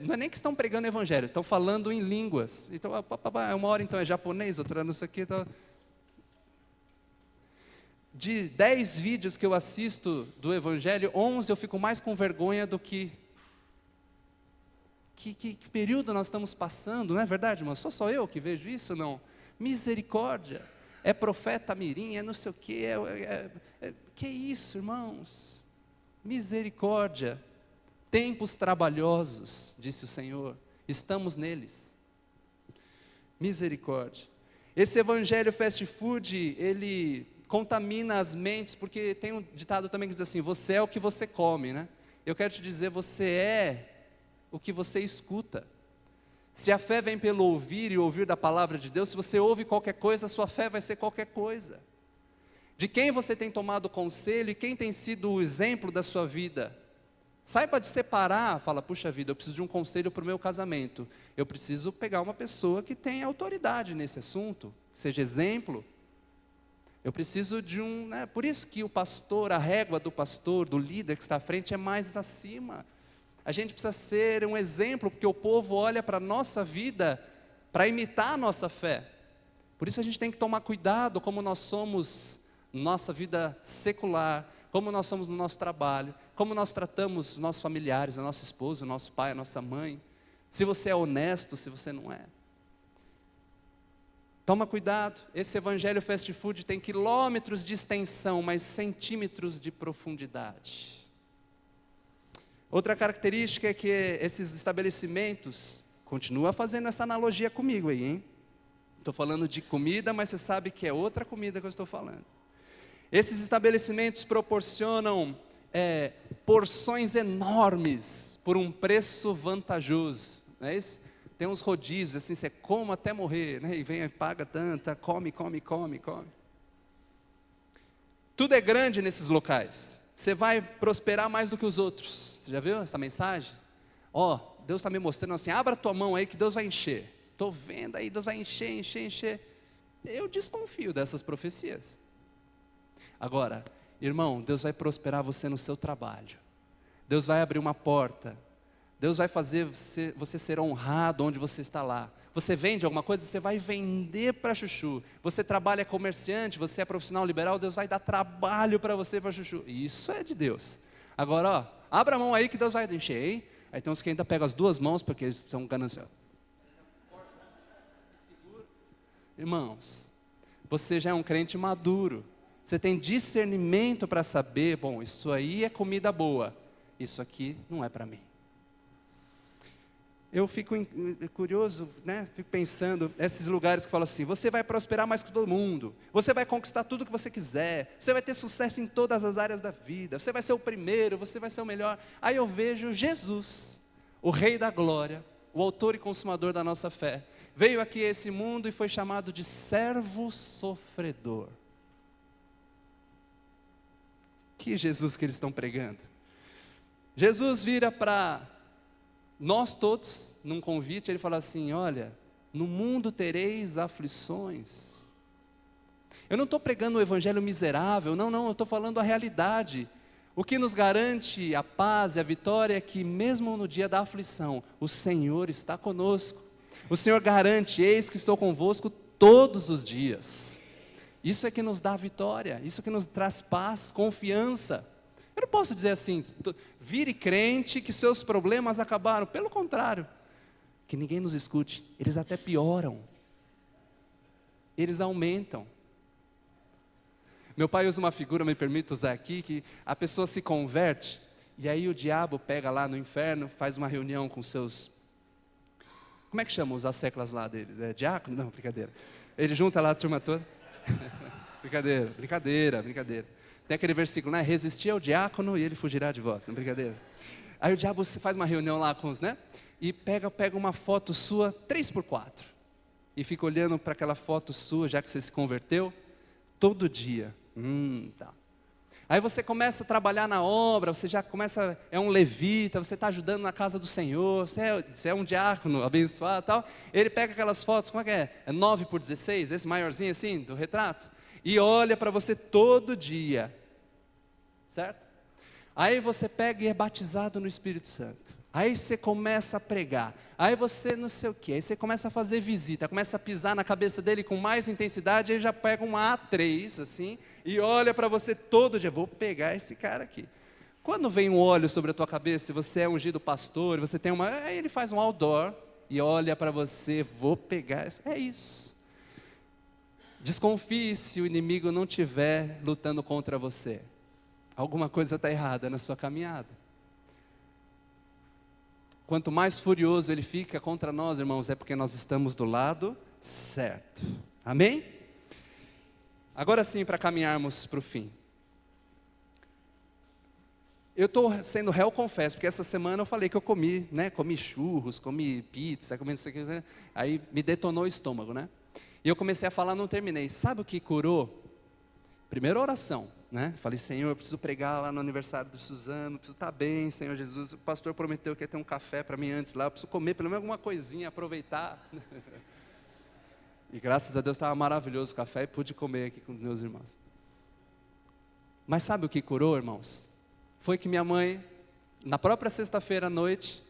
não é nem que estão pregando evangelho, estão falando em línguas. Então, uma hora então é japonês, outra não sei o que. Então, de 10 vídeos que eu assisto do evangelho, 11 eu fico mais com vergonha do que período nós estamos passando, não é verdade, irmão? Só eu que vejo isso, não? Misericórdia, é profeta mirim, é não sei o que, que isso, irmãos? Misericórdia, tempos trabalhosos, disse o Senhor, estamos neles. Misericórdia. Esse evangelho fast food, ele contamina as mentes, porque tem um ditado também que diz assim, você é o que você come, Eu quero te dizer, você é o que você escuta. Se a fé vem pelo ouvir e ouvir da palavra de Deus, se você ouve qualquer coisa, a sua fé vai ser qualquer coisa. De quem você tem tomado conselho e quem tem sido o exemplo da sua vida. Saiba de separar, fala, puxa vida, eu preciso de um conselho para o meu casamento. Eu preciso pegar uma pessoa que tenha autoridade nesse assunto, que seja exemplo. Eu preciso de por isso que o pastor, a régua do pastor, do líder que está à frente é mais acima. A gente precisa ser um exemplo, porque o povo olha para a nossa vida para imitar a nossa fé. Por isso a gente tem que tomar cuidado como nós somos na nossa vida secular, como nós somos no nosso trabalho, como nós tratamos os nossos familiares, a nossa esposa, o nosso pai, a nossa mãe. Se você é honesto, se você não é. Toma cuidado, esse evangelho fast food tem quilômetros de extensão, mas centímetros de profundidade. Outra característica é que esses estabelecimentos, continua fazendo essa analogia comigo aí, hein? Estou falando de comida, mas você sabe que é outra comida que eu estou falando. Esses estabelecimentos proporcionam porções enormes por um preço vantajoso, não é isso? Tem uns rodízios, assim, você come até morrer, né? E vem e paga tanta, come. Tudo é grande nesses locais. Você vai prosperar mais do que os outros. Você já viu essa mensagem? Deus está me mostrando assim, abra a tua mão aí que Deus vai encher. Estou vendo aí, Deus vai encher. Eu desconfio dessas profecias. Agora, irmão, Deus vai prosperar você no seu trabalho. Deus vai abrir uma porta. Deus vai fazer você ser honrado onde você está lá. Você vende alguma coisa, você vai vender para chuchu. Você trabalha comerciante, você é profissional liberal, Deus vai dar trabalho para você para chuchu. Isso é de Deus. Agora, abra a mão aí que Deus vai encher, hein? Aí tem uns que ainda pegam as duas mãos, porque eles são gananciosos. Irmãos, você já é um crente maduro. Você tem discernimento para saber, bom, isso aí é comida boa. Isso aqui não é para mim. Eu fico curioso, né? Fico pensando, esses lugares que falam assim, você vai prosperar mais que todo mundo, você vai conquistar tudo que você quiser, você vai ter sucesso em todas as áreas da vida, você vai ser o primeiro, você vai ser o melhor. Aí eu vejo Jesus, o Rei da Glória, o autor e consumador da nossa fé, veio aqui a esse mundo e foi chamado de servo sofredor. Que Jesus que eles estão pregando? Jesus vira para nós todos, num convite, ele fala assim, olha, no mundo tereis aflições. Eu não estou pregando o evangelho miserável, não, eu estou falando a realidade. O que nos garante a paz e a vitória é que mesmo no dia da aflição, o Senhor está conosco. O Senhor garante, eis que estou convosco todos os dias. Isso é que nos dá vitória, isso é que nos traz paz, confiança. Eu não posso dizer assim, vire crente que seus problemas acabaram. Pelo contrário, que ninguém nos escute, eles até pioram. Eles aumentam. Meu pai usa uma figura, me permito usar aqui, que a pessoa se converte, e aí o diabo pega lá no inferno, faz uma reunião com seus... Como é que chamam os asseclas lá deles? É diácono? Não, brincadeira. Ele junta lá a turma toda. Brincadeira. Tem aquele versículo, né? Resistir ao diácono e ele fugirá de vós. Não, brincadeira. Aí o diabo faz uma reunião lá com os, né? E pega uma foto sua 3x4. E fica olhando para aquela foto sua, já que você se converteu, todo dia. Tá. Aí você começa a trabalhar na obra, você já começa, é um levita, você está ajudando na casa do Senhor, você é um diácono abençoado e tal. Ele pega aquelas fotos, como é que é? É 9x16, esse maiorzinho assim, do retrato. E olha para você todo dia. Certo? Aí você pega e é batizado no Espírito Santo. Aí você começa a pregar. Aí você não sei o que. Aí você começa a fazer visita. Começa a pisar na cabeça dele com mais intensidade. Aí já pega uma A3 assim. E olha para você todo dia. Vou pegar esse cara aqui. Quando vem um óleo sobre a tua cabeça. E você é ungido pastor. Você tem uma... Aí ele faz um outdoor. E olha para você. Vou pegar esse... É isso. Desconfie se o inimigo não estiver lutando contra você. Alguma coisa está errada na sua caminhada. Quanto mais furioso ele fica contra nós, irmãos, é porque nós estamos do lado certo. Amém? Agora sim, para caminharmos para o fim. eu estou sendo réu, confesso, porque essa semana eu falei que eu comi, né? Comi churros, comi pizza, comi não sei o que, né? Aí me detonou o estômago, né? E eu comecei a falar, não terminei. Sabe o que curou? Primeira oração, né? Falei, Senhor, eu preciso pregar lá no aniversário do Suzano, preciso estar bem, Senhor Jesus. O pastor prometeu que ia ter um café para mim antes lá, eu preciso comer pelo menos alguma coisinha, aproveitar. E graças a Deus estava maravilhoso o café e pude comer aqui com meus irmãos. Mas sabe o que curou, irmãos? Foi que minha mãe, na própria sexta-feira à noite,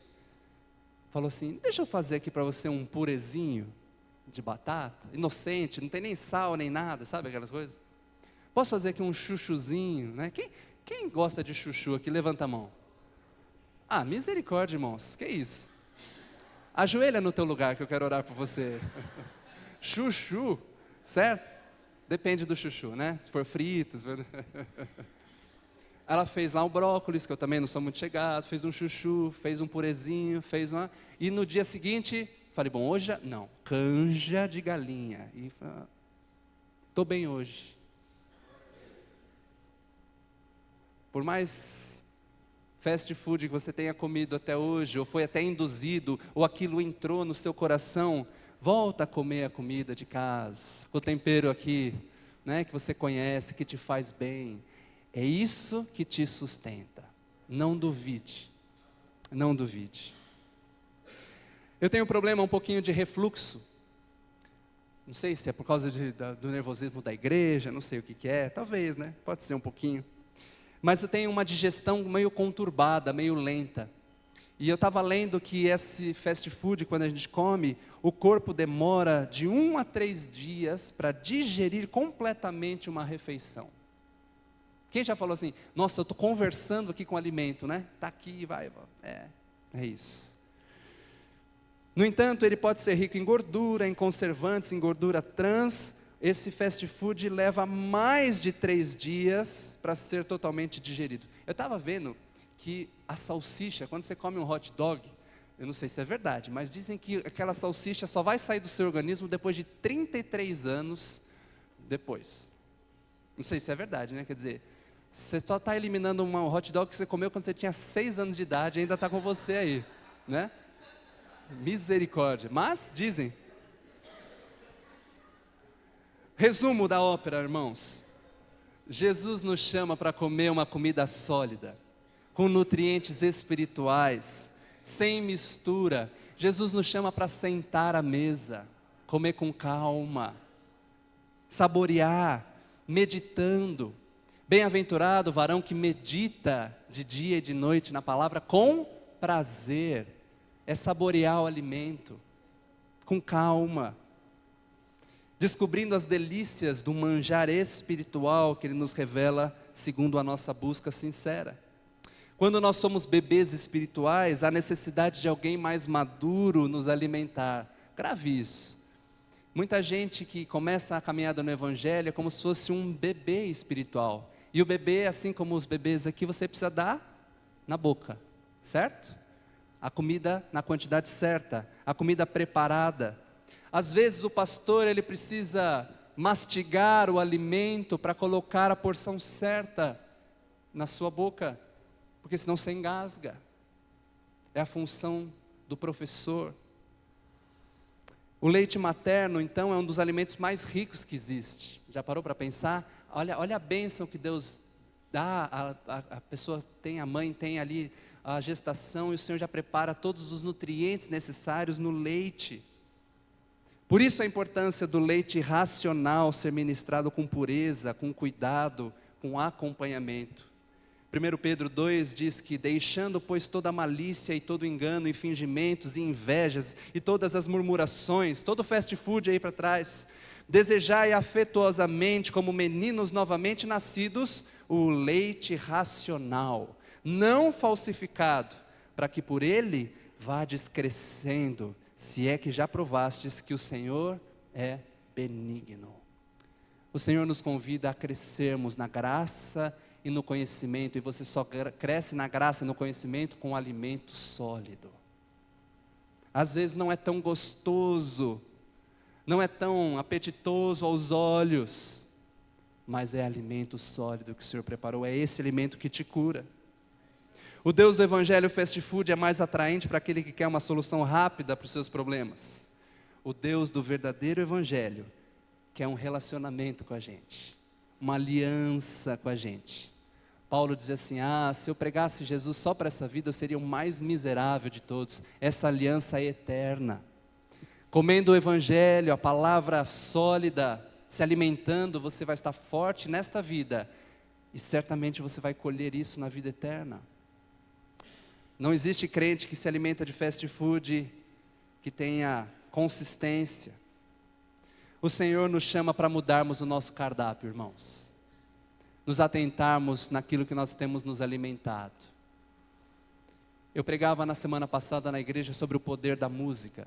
falou assim, deixa eu fazer aqui para você um purezinho de batata, inocente, não tem nem sal nem nada, sabe aquelas coisas? Posso fazer aqui um chuchuzinho, né? Quem gosta de chuchu aqui, levanta a mão. Ah, misericórdia, irmãos, que isso? Ajoelha no teu lugar que eu quero orar por você. Chuchu, certo? Depende do chuchu, né? Se for frito, Ela fez lá um brócolis, que eu também não sou muito chegado, fez um chuchu, fez um purezinho, fez uma... E no dia seguinte, falei, bom, hoje, não, canja de galinha. E estou bem hoje. Por mais fast food que você tenha comido até hoje, ou foi até induzido, ou aquilo entrou no seu coração, volta a comer a comida de casa, com o tempero aqui, né, que você conhece, que te faz bem. É isso que te sustenta. Não duvide. Não duvide. Eu tenho um problema um pouquinho de refluxo. Não sei se é por causa do nervosismo da igreja, não sei o que é. Talvez, né? Pode ser um pouquinho. Mas eu tenho uma digestão meio conturbada, meio lenta. E eu estava lendo que esse fast food, quando a gente come, o corpo demora de 1 a 3 dias para digerir completamente uma refeição. Quem já falou assim, nossa, eu estou conversando aqui com o alimento, né? Está aqui, vai. É isso. No entanto, ele pode ser rico em gordura, em conservantes, em gordura trans. Esse fast food leva mais de 3 dias para ser totalmente digerido. Eu estava vendo que a salsicha, quando você come um hot dog, eu não sei se é verdade, mas dizem que aquela salsicha só vai sair do seu organismo depois de 33 anos depois. Não sei se é verdade, né? Quer dizer, você só está eliminando um hot dog que você comeu quando você tinha 6 anos de idade e ainda está com você aí, né? Misericórdia. Mas, dizem. Resumo da ópera, irmãos. Jesus nos chama para comer uma comida sólida, com nutrientes espirituais, sem mistura. Jesus nos chama para sentar à mesa, comer com calma, saborear, meditando. Bem-aventurado o varão que medita de dia e de noite na palavra com prazer. É saborear o alimento, com calma, descobrindo as delícias do manjar espiritual que Ele nos revela segundo a nossa busca sincera. Quando nós somos bebês espirituais, há necessidade de alguém mais maduro nos alimentar. Grave isso. Muita gente que começa a caminhada no Evangelho é como se fosse um bebê espiritual. E o bebê, assim como os bebês aqui, você precisa dar na boca, certo? A comida na quantidade certa, a comida preparada. Às vezes o pastor, ele precisa mastigar o alimento para colocar a porção certa na sua boca, porque senão você engasga. É a função do professor. O leite materno, então, é um dos alimentos mais ricos que existe. Já parou para pensar? Olha a bênção que Deus dá, a pessoa tem, a mãe tem ali a gestação, e o Senhor já prepara todos os nutrientes necessários no leite. Por isso a importância do leite racional ser ministrado com pureza, com cuidado, com acompanhamento. 1 Pedro 2 diz que, deixando pois toda malícia e todo engano e fingimentos e invejas e todas as murmurações, todo fast food aí para trás, desejai afetuosamente como meninos novamente nascidos, o leite racional, não falsificado, para que por ele vades crescendo, se é que já provastes que o Senhor é benigno. O Senhor nos convida a crescermos na graça e no conhecimento, e você só cresce na graça e no conhecimento com alimento sólido. Às vezes não é tão gostoso, não é tão apetitoso aos olhos, mas é alimento sólido que o Senhor preparou, é esse alimento que te cura. O Deus do Evangelho Fast Food é mais atraente para aquele que quer uma solução rápida para os seus problemas. O Deus do verdadeiro Evangelho quer um relacionamento com a gente, uma aliança com a gente. Paulo diz assim, se eu pregasse Jesus só para essa vida, eu seria o mais miserável de todos. Essa aliança é eterna. Comendo o Evangelho, a palavra sólida, se alimentando, você vai estar forte nesta vida. E certamente você vai colher isso na vida eterna. Não existe crente que se alimenta de fast food, que tenha consistência. O Senhor nos chama para mudarmos o nosso cardápio, irmãos. Nos atentarmos naquilo que nós temos nos alimentado. Eu pregava na semana passada na igreja sobre o poder da música.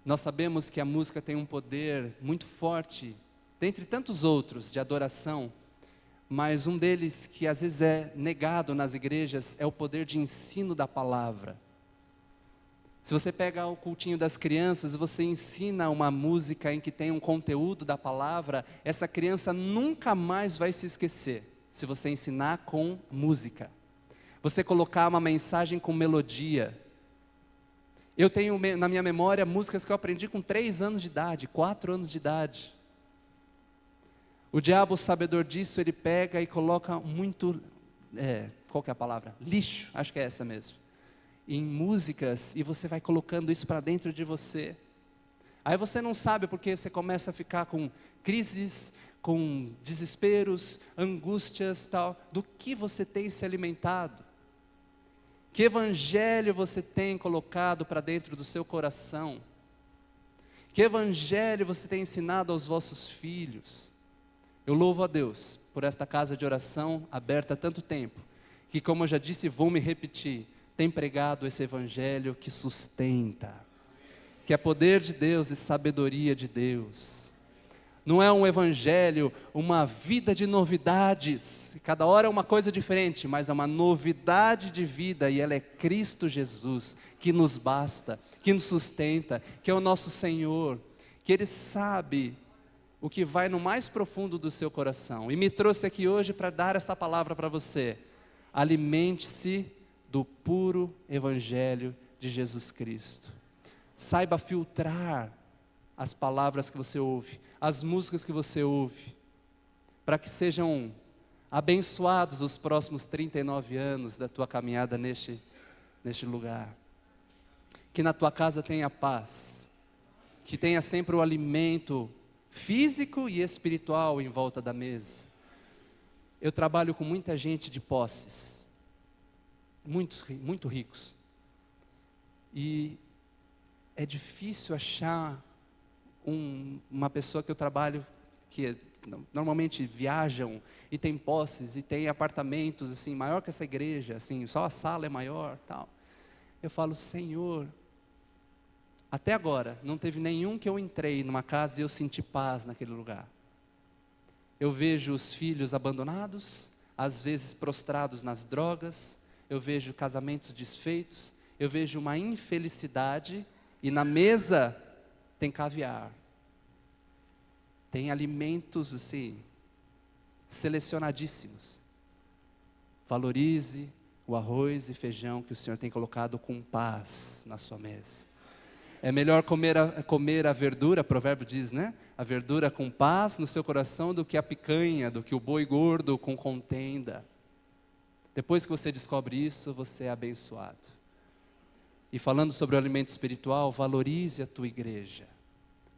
Nós sabemos que a música tem um poder muito forte, dentre tantos outros, de adoração, mas um deles que às vezes é negado nas igrejas é o poder de ensino da palavra. Se você pega o cultinho das crianças e você ensina uma música em que tem um conteúdo da palavra, essa criança nunca mais vai se esquecer, se você ensinar com música. Você colocar uma mensagem com melodia. Eu tenho na minha memória músicas que eu aprendi com 3 anos de idade, 4 anos de idade. O diabo, sabedor disso, ele pega e coloca muito, qual que é a palavra? Lixo, acho que é essa mesmo. Em músicas, e você vai colocando isso para dentro de você. Aí você não sabe porque você começa a ficar com crises, com desesperos, angústias, tal. Do que você tem se alimentado? Que evangelho você tem colocado para dentro do seu coração? Que evangelho você tem ensinado aos vossos filhos? Eu louvo a Deus por esta casa de oração aberta há tanto tempo, que como eu já disse, vou me repetir, tem pregado esse evangelho que sustenta, que é poder de Deus e sabedoria de Deus. Não é um evangelho, uma vida de novidades, cada hora é uma coisa diferente, mas é uma novidade de vida, e ela é Cristo Jesus, que nos basta, que nos sustenta, que é o nosso Senhor, que Ele sabe o que vai no mais profundo do seu coração, e me trouxe aqui hoje para dar essa palavra para você. Alimente-se do puro evangelho de Jesus Cristo. Saiba filtrar as palavras que você ouve, as músicas que você ouve, para que sejam abençoados os próximos 39 anos da tua caminhada neste lugar. Que na tua casa tenha paz, que tenha sempre o alimento físico e espiritual em volta da mesa. Eu trabalho com muita gente de posses, muito ricos, e é difícil achar uma pessoa que eu trabalho, que normalmente viajam e tem posses e tem apartamentos assim, maior que essa igreja, assim, só a sala é maior, tal. Eu falo, Senhor, até agora não teve nenhum que eu entrei numa casa e eu senti paz naquele lugar. Eu vejo os filhos abandonados, às vezes prostrados nas drogas, eu vejo casamentos desfeitos, eu vejo uma infelicidade, e na mesa tem caviar, tem alimentos assim, selecionadíssimos. Valorize o arroz e feijão que o Senhor tem colocado com paz na sua mesa. É melhor comer a verdura, o provérbio diz, né? A verdura com paz no seu coração do que a picanha, do que o boi gordo com contenda. Depois que você descobre isso, você é abençoado. E falando sobre o alimento espiritual, valorize a tua igreja.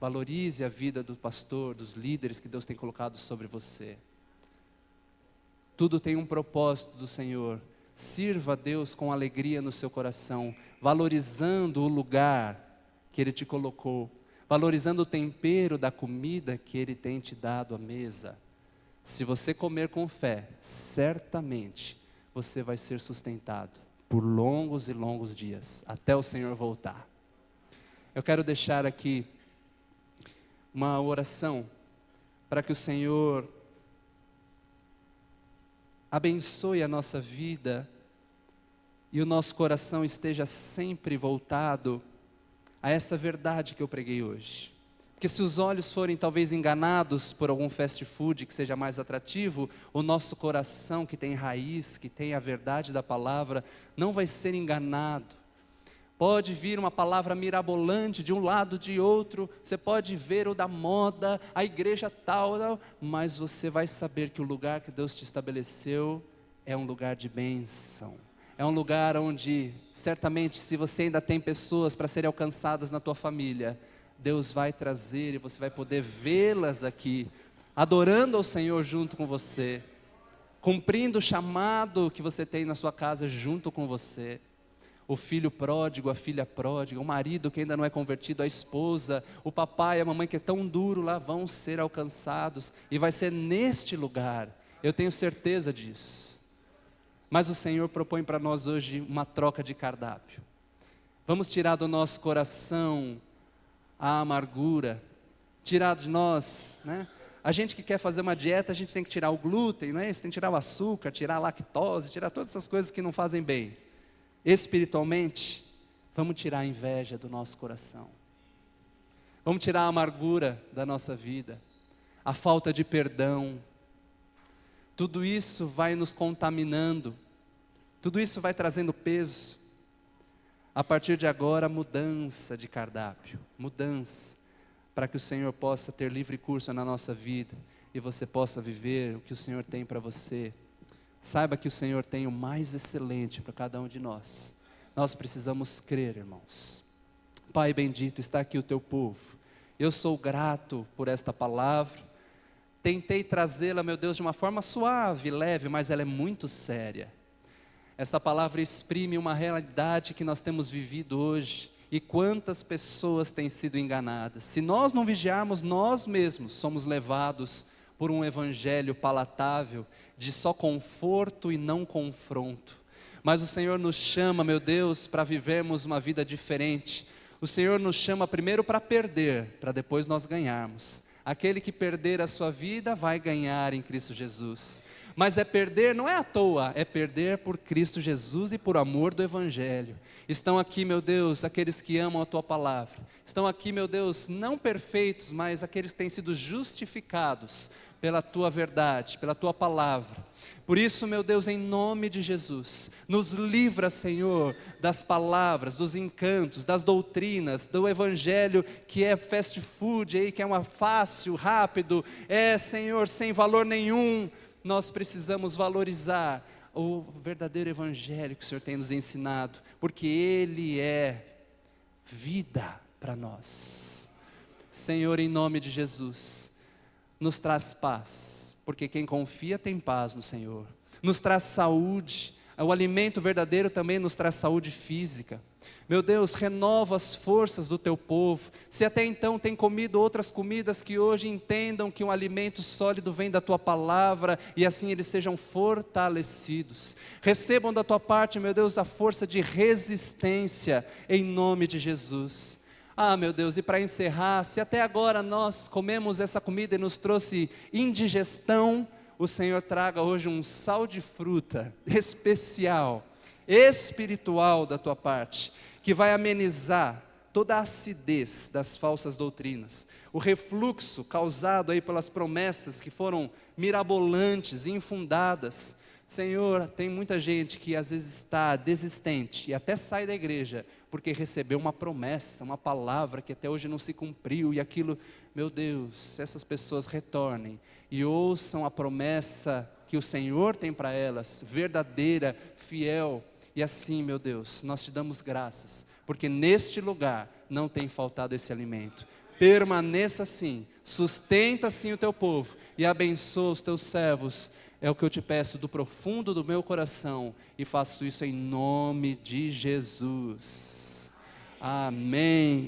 Valorize a vida do pastor, dos líderes que Deus tem colocado sobre você. Tudo tem um propósito do Senhor. Sirva a Deus com alegria no seu coração, valorizando o lugar que Ele te colocou, valorizando o tempero da comida que Ele tem te dado à mesa. Se você comer com fé, certamente você vai ser sustentado por longos e longos dias, até o Senhor voltar. Eu quero deixar aqui uma oração para que o Senhor abençoe a nossa vida e o nosso coração esteja sempre voltado a essa verdade que eu preguei hoje. Porque se os olhos forem talvez enganados por algum fast food que seja mais atrativo, o nosso coração que tem raiz, que tem a verdade da palavra, não vai ser enganado. Pode vir uma palavra mirabolante de um lado, de outro, você pode ver o da moda, a igreja tal, mas você vai saber que o lugar que Deus te estabeleceu é um lugar de bênção. É um lugar onde, certamente, se você ainda tem pessoas para serem alcançadas na tua família, Deus vai trazer e você vai poder vê-las aqui, adorando ao Senhor junto com você, cumprindo o chamado que você tem na sua casa junto com você. O filho pródigo, a filha pródiga, o marido que ainda não é convertido, a esposa, o papai, a mamãe que é tão duro lá, vão ser alcançados, e vai ser neste lugar, eu tenho certeza disso. Mas o Senhor propõe para nós hoje uma troca de cardápio. Vamos tirar do nosso coração a amargura, tirar de nós, né? A gente que quer fazer uma dieta, a gente tem que tirar o glúten, não é isso? Tem que tirar o açúcar, tirar a lactose, tirar todas essas coisas que não fazem bem. Espiritualmente, vamos tirar a inveja do nosso coração. Vamos tirar a amargura da nossa vida, a falta de perdão. Tudo isso vai nos contaminando, tudo isso vai trazendo peso. A partir de agora, mudança de cardápio, mudança, para que o Senhor possa ter livre curso na nossa vida, e você possa viver o que o Senhor tem para você. Saiba que o Senhor tem o mais excelente para cada um de nós. Nós precisamos crer, irmãos. Pai bendito, está aqui o teu povo. Eu sou grato por esta palavra. Tentei trazê-la, meu Deus, de uma forma suave, leve, mas ela é muito séria. Essa palavra exprime uma realidade que nós temos vivido hoje. E quantas pessoas têm sido enganadas. Se nós não vigiarmos, nós mesmos somos levados por um evangelho palatável, de só conforto e não confronto. Mas o Senhor nos chama, meu Deus, para vivermos uma vida diferente. O Senhor nos chama primeiro para perder, para depois nós ganharmos. Aquele que perder a sua vida vai ganhar em Cristo Jesus. Mas é perder, não é à toa, é perder por Cristo Jesus e por amor do evangelho. Estão aqui, meu Deus, aqueles que amam a tua palavra. Estão aqui, meu Deus, não perfeitos, mas aqueles que têm sido justificados pela tua verdade, pela tua palavra. Por isso, meu Deus, em nome de Jesus, nos livra, Senhor, das palavras, dos encantos, das doutrinas, do evangelho que é fast food, aí, que é uma fácil, rápido, Senhor, sem valor nenhum. Nós precisamos valorizar o verdadeiro evangelho que o Senhor tem nos ensinado, porque ele é vida para nós. Senhor, em nome de Jesus, nos traz paz, porque quem confia tem paz no Senhor. Nos traz saúde, o alimento verdadeiro também nos traz saúde física. Meu Deus, renova as forças do teu povo. Se até então tem comido outras comidas, que hoje entendam que um alimento sólido vem da tua palavra, e assim eles sejam fortalecidos. Recebam da tua parte, meu Deus, a força de resistência, em nome de Jesus. Meu Deus, e para encerrar, se até agora nós comemos essa comida e nos trouxe indigestão, o Senhor traga hoje um sal de fruta especial, espiritual da tua parte, que vai amenizar toda a acidez das falsas doutrinas, o refluxo causado aí pelas promessas que foram mirabolantes e infundadas. Senhor, tem muita gente que às vezes está desistente e até sai da igreja, porque recebeu uma promessa, uma palavra que até hoje não se cumpriu, e aquilo, meu Deus, essas pessoas retornem e ouçam a promessa que o Senhor tem para elas, verdadeira, fiel, e assim, meu Deus, nós te damos graças, porque neste lugar não tem faltado esse alimento. Permaneça assim, sustenta assim o teu povo, e abençoa os teus servos. É o que eu te peço do profundo do meu coração, e faço isso em nome de Jesus. Amém.